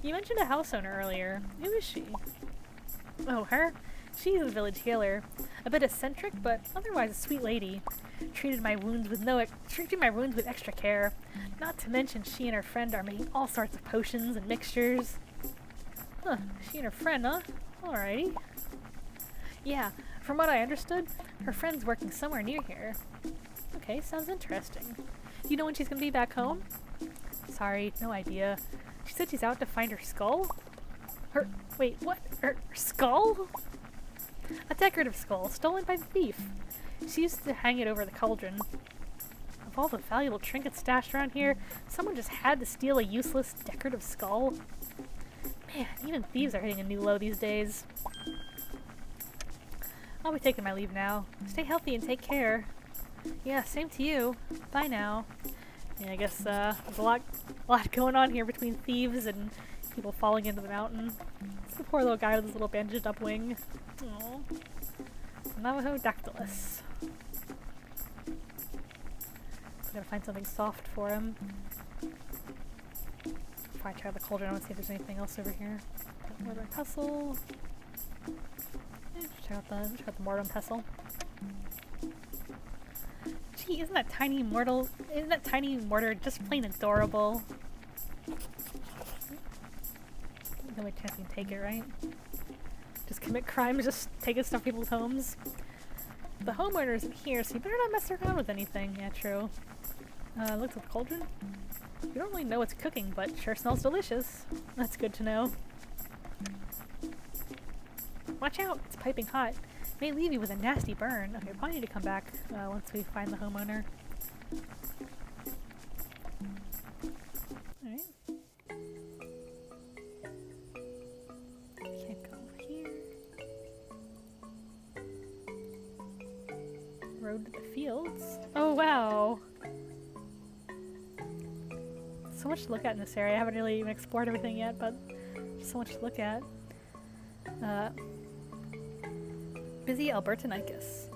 You mentioned a house owner earlier. Who is she? Oh, her? She's a village healer. A bit eccentric, but otherwise a sweet lady. Treated my wounds with extra care. Not to mention she and her friend are making all sorts of potions and mixtures. Huh, she and her friend, huh? Alrighty. Yeah, from what I understood, her friend's working somewhere near here. Okay, sounds interesting. Do you know when she's gonna be back home? Sorry, no idea. She said she's out to find her skull? Wait, what? Her skull? A decorative skull, stolen by the thief. She used to hang it over the cauldron. Of all the valuable trinkets stashed around here, someone just had to steal a useless decorative skull. Man, even thieves are hitting a new low these days. I'll be taking my leave now. Stay healthy and take care. Yeah, same to you. Bye now. Yeah, I guess there's a lot going on here between thieves and people falling into the mountain. It's the poor little guy with his little bandaged up wing. Aww. Navajo dactylus. I'm gonna find something soft for him. Probably try the cauldron. I want to see if there's anything else over here. Mortar and pestle. Yeah, check out the mortar and pestle. Gee, isn't that tiny mortar just plain adorable? The only chance we can take it, right? Just commit crimes, just taking stuff from people's homes. The homeowner isn't here, so you better not mess around with anything. Yeah, true. Looks like a cauldron. We don't really know what's cooking, but sure smells delicious. That's good to know. Watch out! It's piping hot. May leave you with a nasty burn. Okay, probably need to come back once we find the homeowner. Alright. Can't go over here. Road to the fields. Oh wow! So much to look at in this area. I haven't really even explored everything yet, but there's so much to look at. Busy Albertonicus.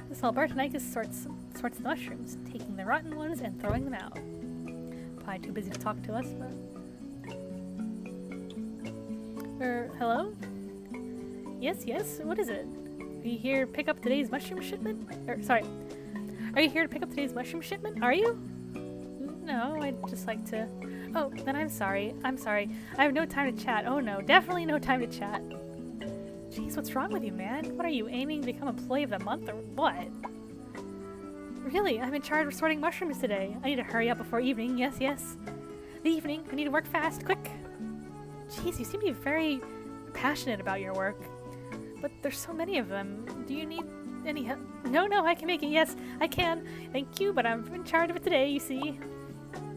This Albertonicus sorts the mushrooms, taking the rotten ones and throwing them out. Probably too busy to talk to us, but... hello? Yes, what is it? Are you here to pick up today's mushroom shipment? Are you here to pick up today's mushroom shipment? Are you? No, I'd just like to... Oh, then I'm sorry. I have no time to chat. Oh no, definitely no time to chat. Jeez, what's wrong with you, man? What are you, aiming to become Employee of the Month or what? Really, I'm in charge of sorting mushrooms today. I need to hurry up before evening. Yes. The evening. I need to work fast. Quick. Jeez, you seem to be very passionate about your work. But there's so many of them. Do you need any help? No, I can make it. Yes, I can. Thank you, but I'm in charge of it today, you see.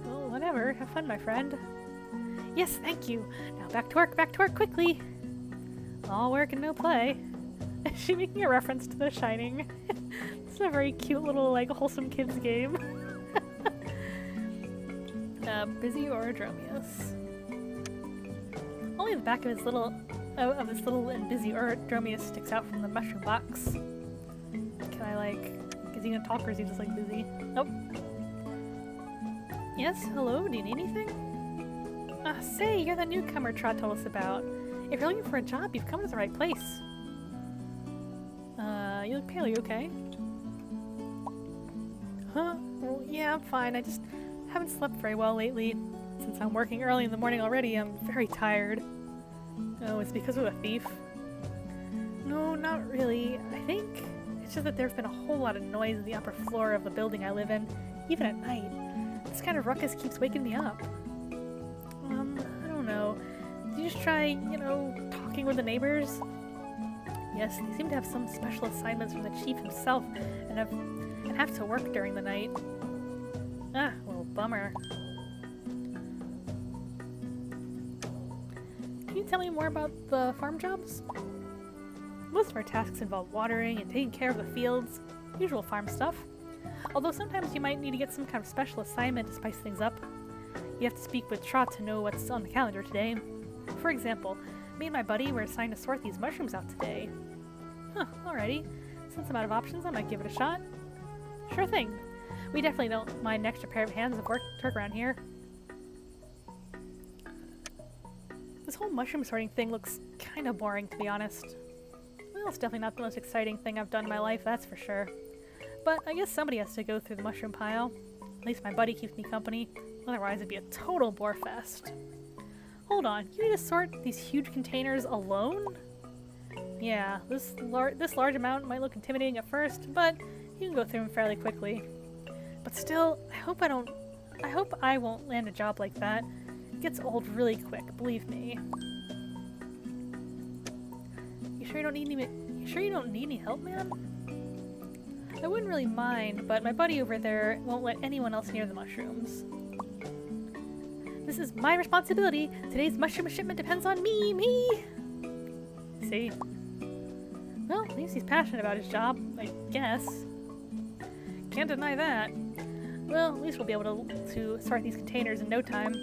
Well, whatever. Have fun, my friend. Yes, thank you. Now back to work quickly. All work and no play. Is she making a reference to The Shining? It's a very cute little, like, wholesome kids game. Busy Orodromius. Only the back of his little and busy Orodromius sticks out from the mushroom box. Can I, like... Is he gonna talk or is he just, like, busy? Nope. Yes, hello? Do you need anything? Say, you're the newcomer Trot told us about. If you're looking for a job, you've come to the right place. You look pale, are you okay? Huh? Well, yeah, I'm fine. I just haven't slept very well lately. Since I'm working early in the morning already, I'm very tired. Oh, it's because of a thief? No, not really. I think it's just that there's been a whole lot of noise in the upper floor of the building I live in, even at night. This kind of ruckus keeps waking me up. I don't know. Did you just try, talking with the neighbors? Yes, they seem to have some special assignments from the chief himself and have to work during the night. Ah, well, bummer. Can you tell me more about the farm jobs? Most of our tasks involve watering and taking care of the fields, usual farm stuff. Although sometimes you might need to get some kind of special assignment to spice things up. You have to speak with Trot to know what's on the calendar today. For example, me and my buddy were assigned to sort these mushrooms out today. Huh, alrighty. Since I'm out of options, I might give it a shot. Sure thing. We definitely don't mind an extra pair of hands of work around here. This whole mushroom sorting thing looks kind of boring, to be honest. Well, it's definitely not the most exciting thing I've done in my life, that's for sure. But I guess somebody has to go through the mushroom pile. At least my buddy keeps me company. Otherwise, it'd be a total bore fest. Hold on, you need to sort these huge containers alone? Yeah, this large amount might look intimidating at first, but you can go through them fairly quickly. But still, I hope I won't land a job like that. It gets old really quick, believe me. You sure you don't need any help, man? I wouldn't really mind, but my buddy over there won't let anyone else near the mushrooms. This is my responsibility. Today's mushroom shipment depends on me. See? Well, at least he's passionate about his job, I guess. Can't deny that. Well, at least we'll be able to sort these containers in no time.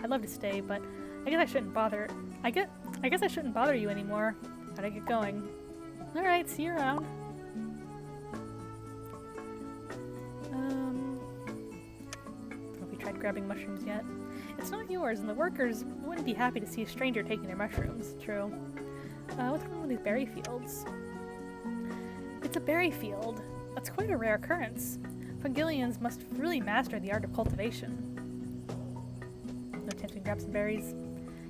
I'd love to stay, but I guess I shouldn't bother. I guess I shouldn't bother you anymore. Gotta get going. Alright, see you around. Have we tried grabbing mushrooms yet? It's not yours, and the workers wouldn't be happy to see a stranger taking their mushrooms. True. What's wrong with these berry fields? It's a berry field. That's quite a rare occurrence. Fungillians must really master the art of cultivation. No chance to grab some berries.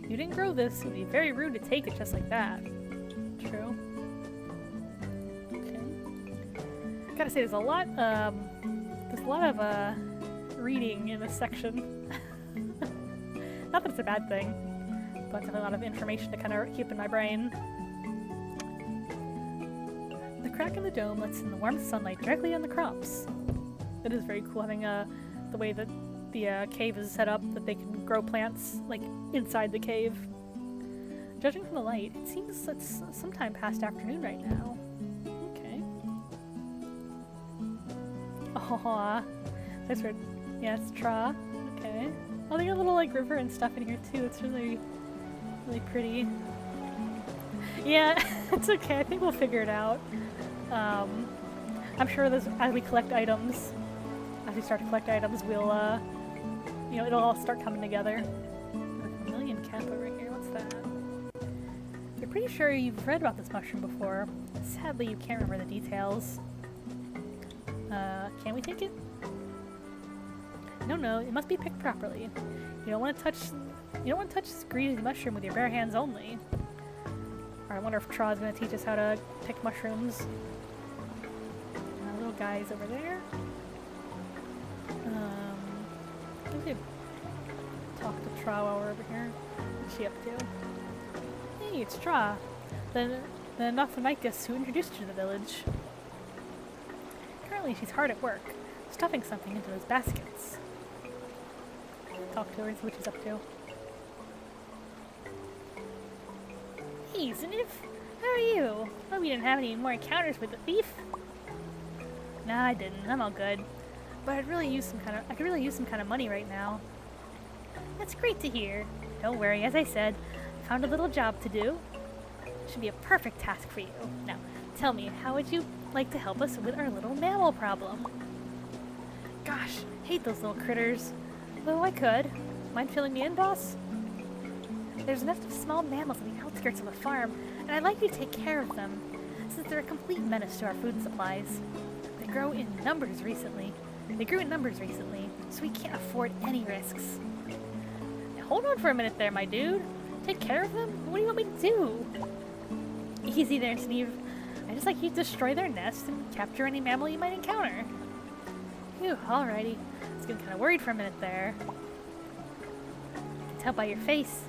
You didn't grow this. It would be very rude to take it just like that. True. Gotta say, there's a lot of reading in this section. Not that it's a bad thing, but definitely a lot of information to kind of keep in my brain. The crack in the dome lets in the warm sunlight directly on the crops. It is very cool having the way that the cave is set up, that they can grow plants like inside the cave. Judging from the light, it seems it's sometime past afternoon right now. Okay. Aww. That's where, yeah, it's Tra. Okay. Oh, they got a little like river and stuff in here too. It's really, really pretty. Yeah, it's okay. I think we'll figure it out. I'm sure as we collect items, as we start to collect items, we'll, you know, it'll all start coming together. A million cap over here. What's that? You're pretty sure you've read about this mushroom before. Sadly, you can't remember the details. Can we take it? No, it must be picked properly. You don't want to touch this greasy mushroom with your bare hands only. Or I wonder if Tra's gonna teach us how to pick mushrooms. Little guys over there. We could talk to Tra while we're over here. What's she up to? Hey, it's Tra. The Nothonicus who introduced you to the village. Currently, she's hard at work, stuffing something into those baskets. Talk to her and see what she's up to. Hey, Zniw, how are you? Hope you didn't have any more encounters with the thief. Nah, I didn't. I'm all good. But I could really use some kind of money right now. That's great to hear. Don't worry, as I said, I found a little job to do. Should be a perfect task for you. Now, tell me, how would you like to help us with our little mammal problem? Gosh, hate those little critters. Though I could. Mind filling me in, boss? There's a nest of small mammals on the outskirts of the farm, and I'd like you to take care of them, since they're a complete menace to our food supplies. They grew in numbers recently, so we can't afford any risks. Now, hold on for a minute there, my dude. Take care of them? What do you want me to do? Easy there, Zniw. I just like you to destroy their nest and capture any mammal you might encounter. Phew, alrighty. I was getting kind of worried for a minute there. I can tell by your face.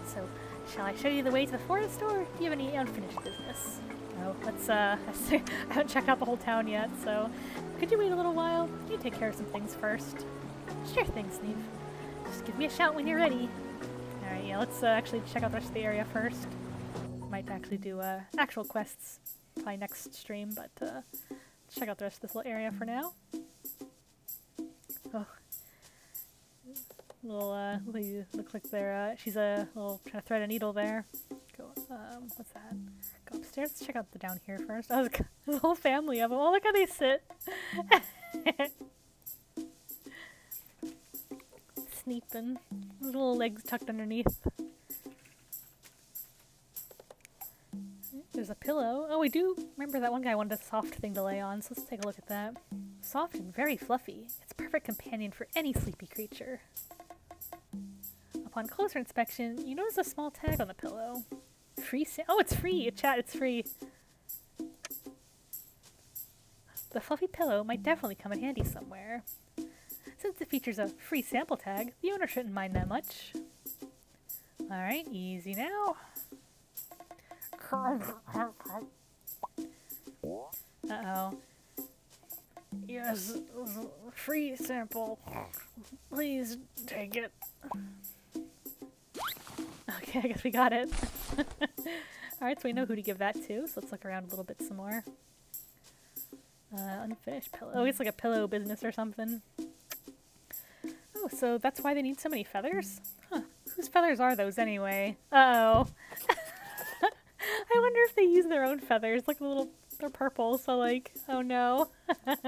So, shall I show you the way to the forest, or do you have any unfinished business? No, I haven't checked out the whole town yet, so could you wait a little while? You take care of some things first. Sure thing, Zniw. Just give me a shout when you're ready. Alright, yeah, let's actually check out the rest of the area first. Might actually do actual quests probably next stream, but let's check out the rest of this little area for now. Oh. Little lady looks like they're she's a little trying to thread a needle there. Go what's that? Go upstairs. Let's check out the down here first. Oh, there's a whole family of them. Oh, look how they sit. Sneeping. Little legs tucked underneath. There's a pillow. Oh, we do remember that one guy wanted a soft thing to lay on, so let's take a look at that. Soft and very fluffy. It's a perfect companion for any sleepy creature. Upon closer inspection, you notice a small tag on the pillow. Free oh, it's free! Chat, it's free! The fluffy pillow might definitely come in handy somewhere. Since it features a free sample tag, the owner shouldn't mind that much. Alright, easy now. Uh-oh. Yes, free sample. Please take it. Okay, I guess we got it. Alright, so we know who to give that to, so let's look around a little bit some more. Unfinished pillow. Oh, it's like a pillow business or something. Oh, so that's why they need so many feathers? Huh. Whose feathers are those anyway? Uh-oh. I wonder if they use their own feathers. Like they're purple, so like, oh no. Let's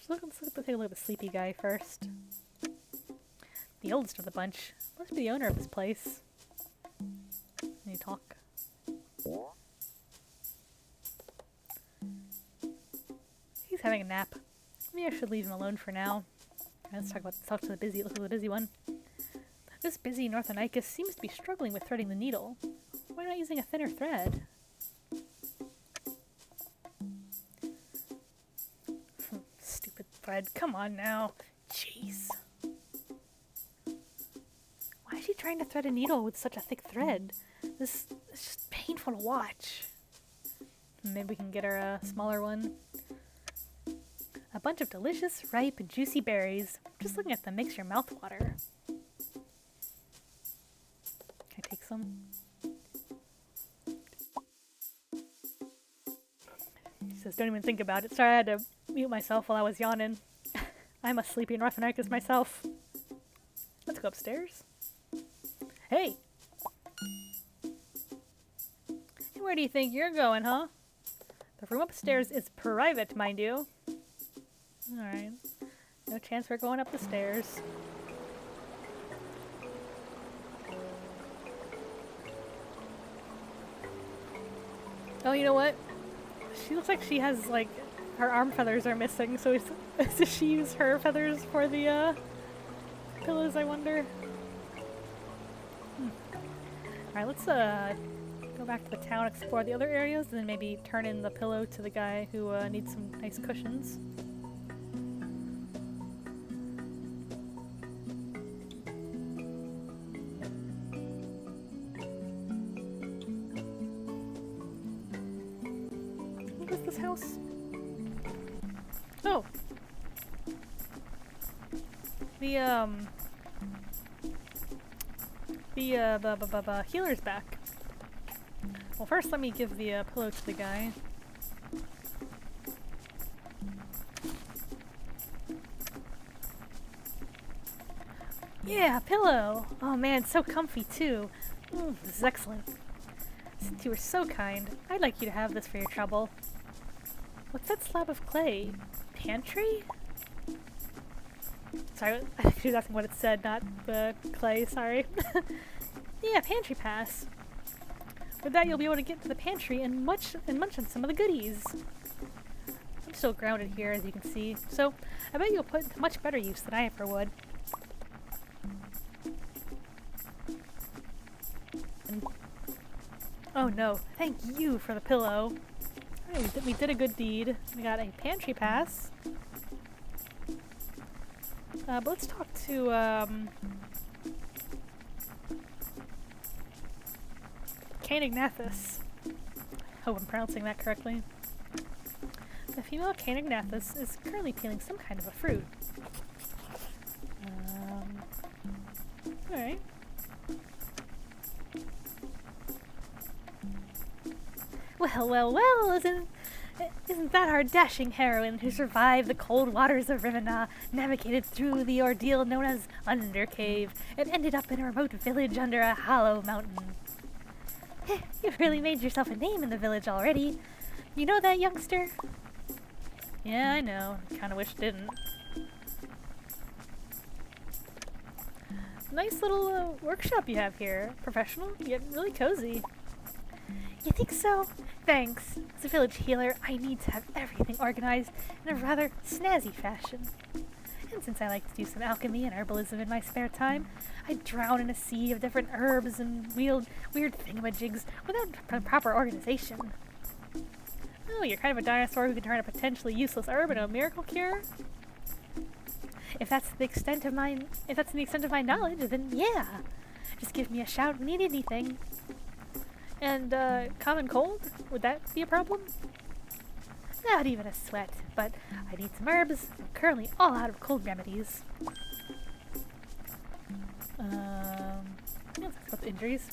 take a look at the sleepy guy first. The oldest of the bunch. Must be the owner of this place. Can you talk? He's having a nap. Maybe I should leave him alone for now. Let's talk to the busy one. This busy Nothonicus seems to be struggling with threading the needle. Why not using a thinner thread? thread. Come on now. Jeez. Why is she trying to thread a needle with such a thick thread? This is just painful to watch. Maybe we can get her a smaller one. A bunch of delicious, ripe, juicy berries. Just looking at them makes your mouth water. Can I take some? She says, don't even think about it. Sorry, I had to mute myself while I was yawning. I'm a sleepy Northernarchus myself. Let's go upstairs. Hey! And where do you think you're going, huh? The room upstairs is private, mind you. Alright. No chance we're going up the stairs. Oh, you know what? She looks like she has, like, her arm feathers are missing, so does she use her feathers for the, pillows, I wonder? Alright, let's, go back to the town, explore the other areas, and then maybe turn in the pillow to the guy who, needs some nice cushions. What is this house? Oh! The healer's back. Well, first let me give the pillow to the guy. Yeah, pillow! Oh man, it's so comfy too. This is excellent. Since you were so kind, I'd like you to have this for your trouble. What's that slab of clay? Pantry? Sorry, I think she was asking what it said, not the clay, sorry. Yeah, pantry pass. With that, you'll be able to get to the pantry and munch on some of the goodies. I'm still grounded here, as you can see, so I bet you'll put it to much better use than I ever would. Oh no, thank you for the pillow. Alright, we did a good deed. We got a pantry pass. But let's talk to, Cainignathus. Hope I'm pronouncing that correctly. The female Cainignathus is currently peeling some kind of a fruit. Alright. Well, isn't that our dashing heroine who survived the cold waters of Rivena, navigated through the ordeal known as Undercave, and ended up in a remote village under a hollow mountain? You've really made yourself a name in the village already. You know that, youngster? Yeah, I know. Kinda wish didn't. Nice little workshop you have here. Professional, yet really cozy. You think so? Thanks. As a village healer, I need to have everything organized in a rather snazzy fashion. And since I like to do some alchemy and herbalism in my spare time, I drown in a sea of different herbs and weird thingamajigs without proper organization. Oh, you're kind of a dinosaur who can turn a potentially useless herb into a miracle cure? If that's the extent of my knowledge, then yeah. Just give me a shout when you need anything. And, common cold? Would that be a problem? Not even a sweat, but I need some herbs. I'm currently all out of cold remedies. Yeah, that's about the injuries.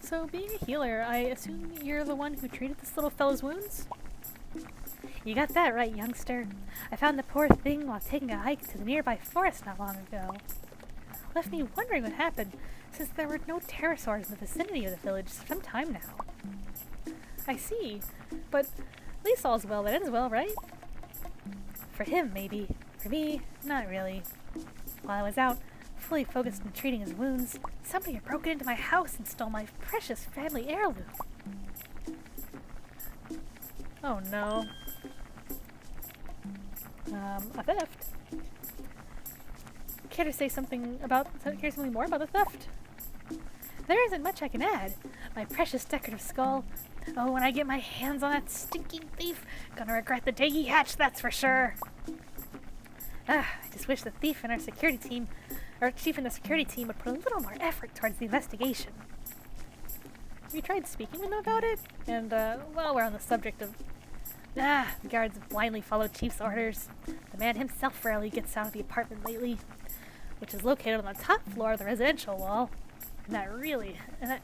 So, being a healer, I assume you're the one who treated this little fellow's wounds? You got that right, youngster. I found the poor thing while taking a hike to the nearby forest not long ago. Left me wondering what happened, since there were no pterosaurs in the vicinity of the village for some time now. I see, but at least all's well that ends well, right? For him, maybe. For me, not really. While I was out, fully focused on treating his wounds, somebody had broken into my house and stole my precious family heirloom. Oh no. A theft? Care to say something more about the theft? There isn't much I can add. My precious decorative skull. Oh, when I get my hands on that stinking thief, gonna regret the day he hatched, that's for sure. I just wish the thief and our security team, our chief and the security team would put a little more effort towards the investigation. Have you tried speaking with them about it? And, while we're on the subject of... The guards blindly follow Chief's orders. The man himself rarely gets out of the apartment lately, which is located on the top floor of the residential wall. And that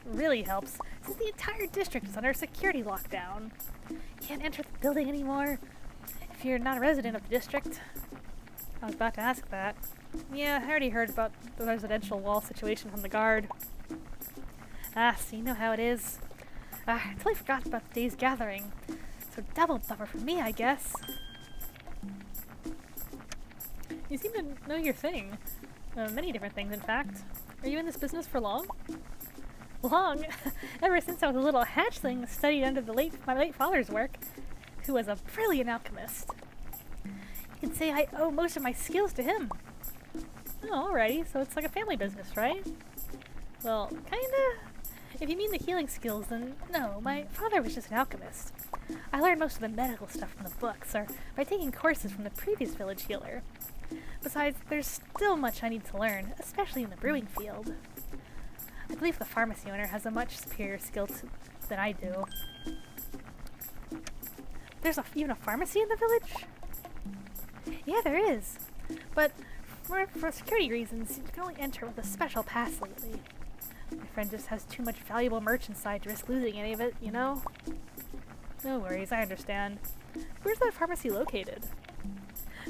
really helps, since the entire district is under security lockdown. You can't enter the building anymore if you're not a resident of the district. I was about to ask that. Yeah, I already heard about the residential wall situation from the guard. So you know how it is. I totally forgot about today's gathering. So double bummer for me, I guess. You seem to know your thing. Many different things, in fact. Are you in this business for long? Long? Ever since I was a little hatchling, studied under my late father's work, who was a brilliant alchemist. You can say I owe most of my skills to him. Oh, alrighty. So it's like a family business, right? Well, kinda. If you mean the healing skills, then no, my father was just an alchemist. I learned most of the medical stuff from the books, or by taking courses from the previous village healer. Besides, there's still much I need to learn, especially in the brewing field. I believe the pharmacy owner has a much superior skill than I do. There's even a pharmacy in the village? Yeah, there is. But for security reasons, you can only enter with a special pass lately. My friend just has too much valuable merch inside to risk losing any of it, you know? No worries, I understand. Where's that pharmacy located?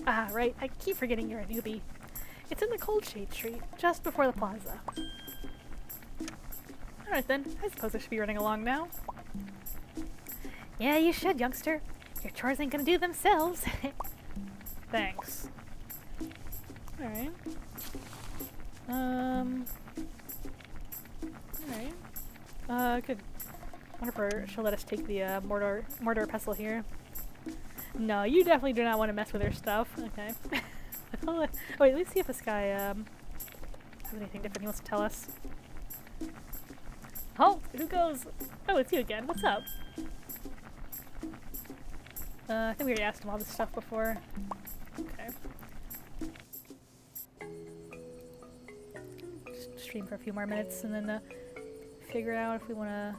Ah, right, I keep forgetting you're a newbie. It's in the Cold Shade Street, just before the plaza. Alright then, I suppose I should be running along now. Yeah, you should, youngster. Your chores ain't gonna do themselves. Thanks. Alright. Alright. Good. Wonder if she'll let us take the mortar pestle here. No, you definitely do not want to mess with her stuff. Okay. Oh, wait, let's see if this guy has anything different he wants to tell us. Oh, who goes? Oh, it's you again. What's up? I think we already asked him all this stuff before. Okay. Just stream for a few more minutes and then figure out if we want to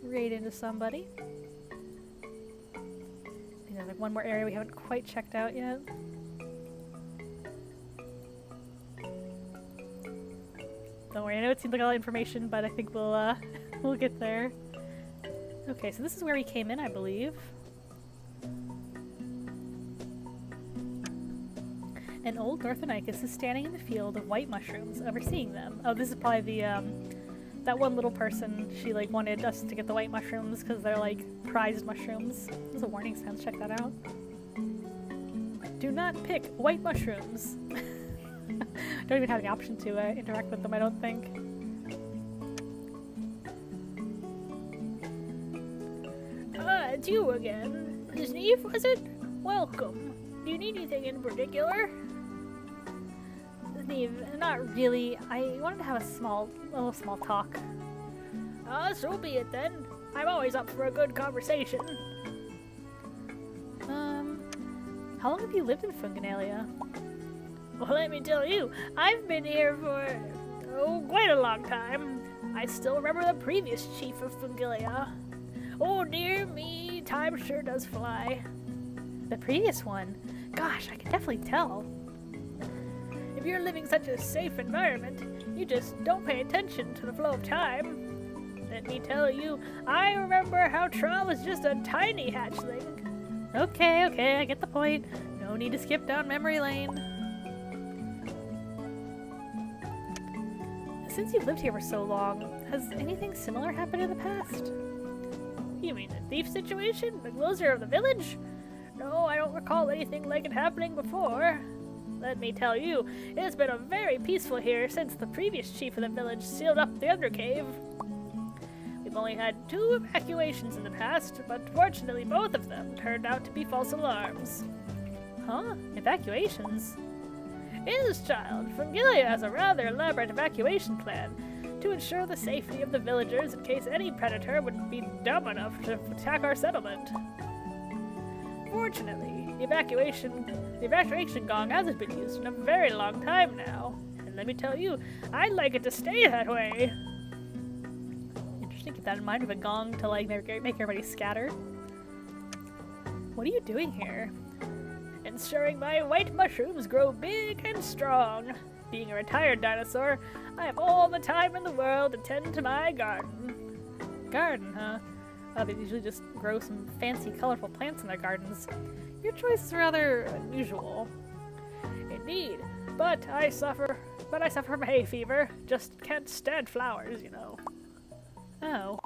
raid into somebody. There's like one more area we haven't quite checked out yet. Don't worry, I know it seems like a lot of information, but I think we'll we'll get there. Okay, so this is where we came in, I believe. An old Northonicus is standing in the field of white mushrooms, overseeing them. Oh, this is probably the that one little person. She like wanted us to get the white mushrooms because they're like prized mushrooms. There's a warning sign. Check that out. Do not pick white mushrooms. Don't even have the option to interact with them, I don't think. It's you again. Zniw, was it? Welcome. Do you need anything in particular? Zniw, not really. I wanted to have a little small talk. So be it then. I'm always up for a good conversation. How long have you lived in Fungenalia? Well, let me tell you, I've been here for, quite a long time. I still remember the previous chief of Fungilia. Oh dear me, time sure does fly. The previous one? Gosh, I can definitely tell. If you're living such a safe environment, you just don't pay attention to the flow of time. Let me tell you, I remember how Tra was just a tiny hatchling. Okay, I get the point. No need to skip down memory lane. Since you've lived here for so long, has anything similar happened in the past? You mean the thief situation? The closer of the village? No, I don't recall anything like it happening before. Let me tell you, it has been a very peaceful here since the previous chief of the village sealed up the undercave. We've only had 2 evacuations in the past, but fortunately both of them turned out to be false alarms. Huh? Evacuations? Yes, child. Fungilia has a rather elaborate evacuation plan to ensure the safety of the villagers in case any predator would be dumb enough to attack our settlement. Unfortunately, the evacuation gong hasn't been used in a very long time now. And let me tell you, I'd like it to stay that way. Interesting, keep that in mind with a gong to like make everybody scatter. What are you doing here? Ensuring my white mushrooms grow big and strong. Being a retired dinosaur, I have all the time in the world to tend to my garden. Garden, huh? They usually just grow some fancy, colorful plants in their gardens. Your choice is rather unusual. Indeed, but I suffer from hay fever. Just can't stand flowers, you know. Oh.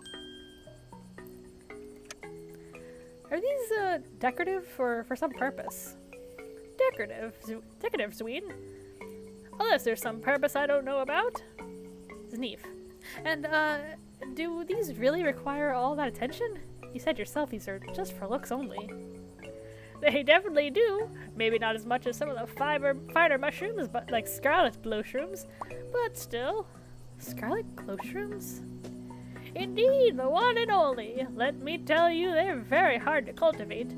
Are these decorative or for some purpose? Decorative, Zween. Unless there's some purpose I don't know about. Zniw. And do these really require all that attention? You said yourself these are just for looks only. They definitely do. Maybe not as much as some of the finer mushrooms, but like scarlet glowshrooms. But still. Scarlet glowshrooms? Indeed, the one and only. Let me tell you, they're very hard to cultivate.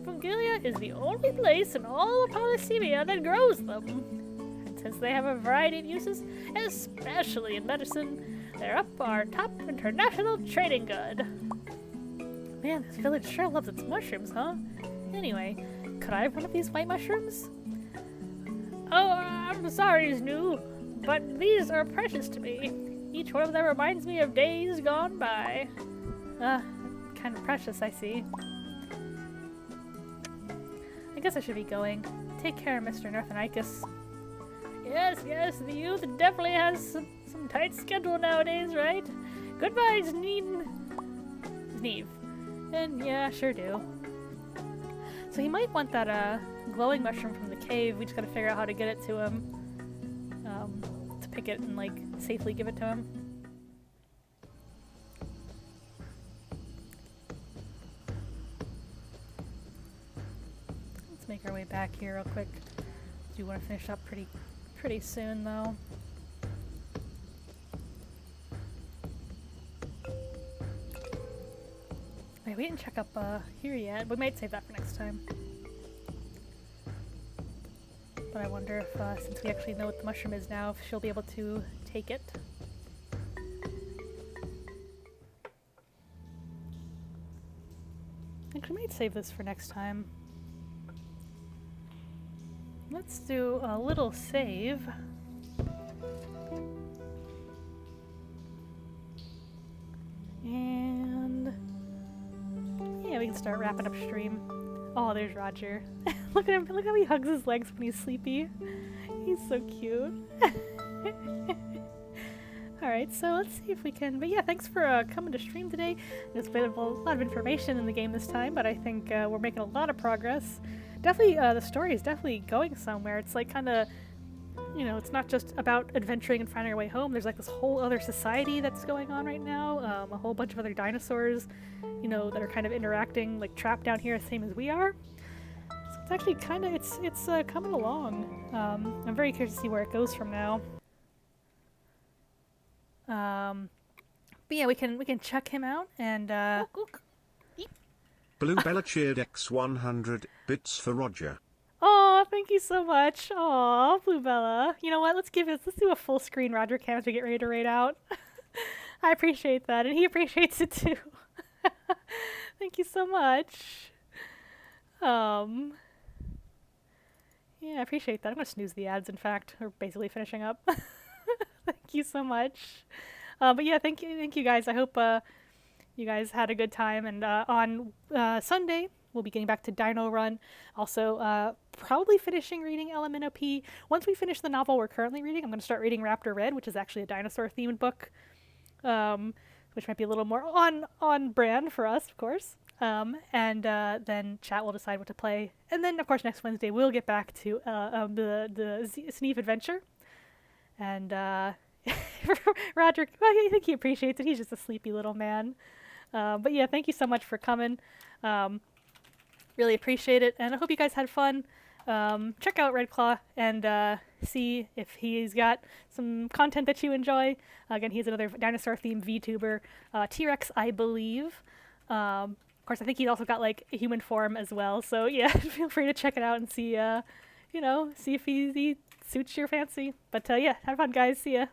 Fungilia is the only place in all of Polysemia that grows them. And since they have a variety of uses, especially in medicine, they're up our top international trading good. Man, this village sure loves its mushrooms, huh? Anyway, could I have one of these white mushrooms? Oh, I'm sorry, Zniw, but these are precious to me. Each one of them reminds me of days gone by. Kind of precious, I see. I guess I should be going. Take care, Mr. Northanicus. Yes, the youth definitely has some tight schedule nowadays, right? Goodbye, Zniw. And yeah, sure do. So he might want that glowing mushroom from the cave. We just gotta figure out how to get it to him. To pick it and like safely give it to him. Let's make our way back here real quick. Do want to finish up pretty soon though. Wait, we didn't check up here yet. We might save that for next time. But I wonder if, since we actually know what the mushroom is now, if she'll be able to take it. I think we might save this for next time. Let's do a little save. And yeah, we can start wrapping up stream. Oh, there's Roger. Look at him, look how he hugs his legs when he's sleepy. He's so cute. Alright, so let's see if we can, but yeah, thanks for coming to stream today. There's been a lot of information in the game this time, but I think we're making a lot of progress. Definitely, the story is definitely going somewhere. It's like kind of, you know, it's not just about adventuring and finding our way home. There's like this whole other society that's going on right now. A whole bunch of other dinosaurs, you know, that are kind of interacting, like trapped down here, same as we are. So it's actually kind of, it's coming along. I'm very curious to see where it goes from now. But yeah, we can check him out and Blue Bella cheered X100 bits for Roger. Oh, thank you so much. Aw, Blue Bella. You know what? Let's do a full screen Roger cam as we get ready to raid out. I appreciate that, and he appreciates it too. Thank you so much. Yeah, I appreciate that. I'm gonna snooze the ads, in fact. We're basically finishing up. Thank you so much. But yeah, thank you guys. I hope you guys had a good time, and on Sunday, we'll be getting back to Dino Run. Also, probably finishing reading LMNOP. Once we finish the novel we're currently reading, I'm going to start reading Raptor Red, which is actually a dinosaur-themed book, which might be a little more on brand for us, of course. And then chat will decide what to play. And then, of course, next Wednesday, we'll get back to the Zniw Adventure. And Roger, well, I think he appreciates it. He's just a sleepy little man. But yeah, thank you so much for coming. Really appreciate it, and I hope you guys had fun. Check out Red Claw and see if he's got some content that you enjoy. Again, he's another dinosaur-themed VTuber, T-Rex, I believe. Of course, I think he's also got like a human form as well. So yeah, feel free to check it out and see, see if he suits your fancy. But yeah, have fun, guys. See ya.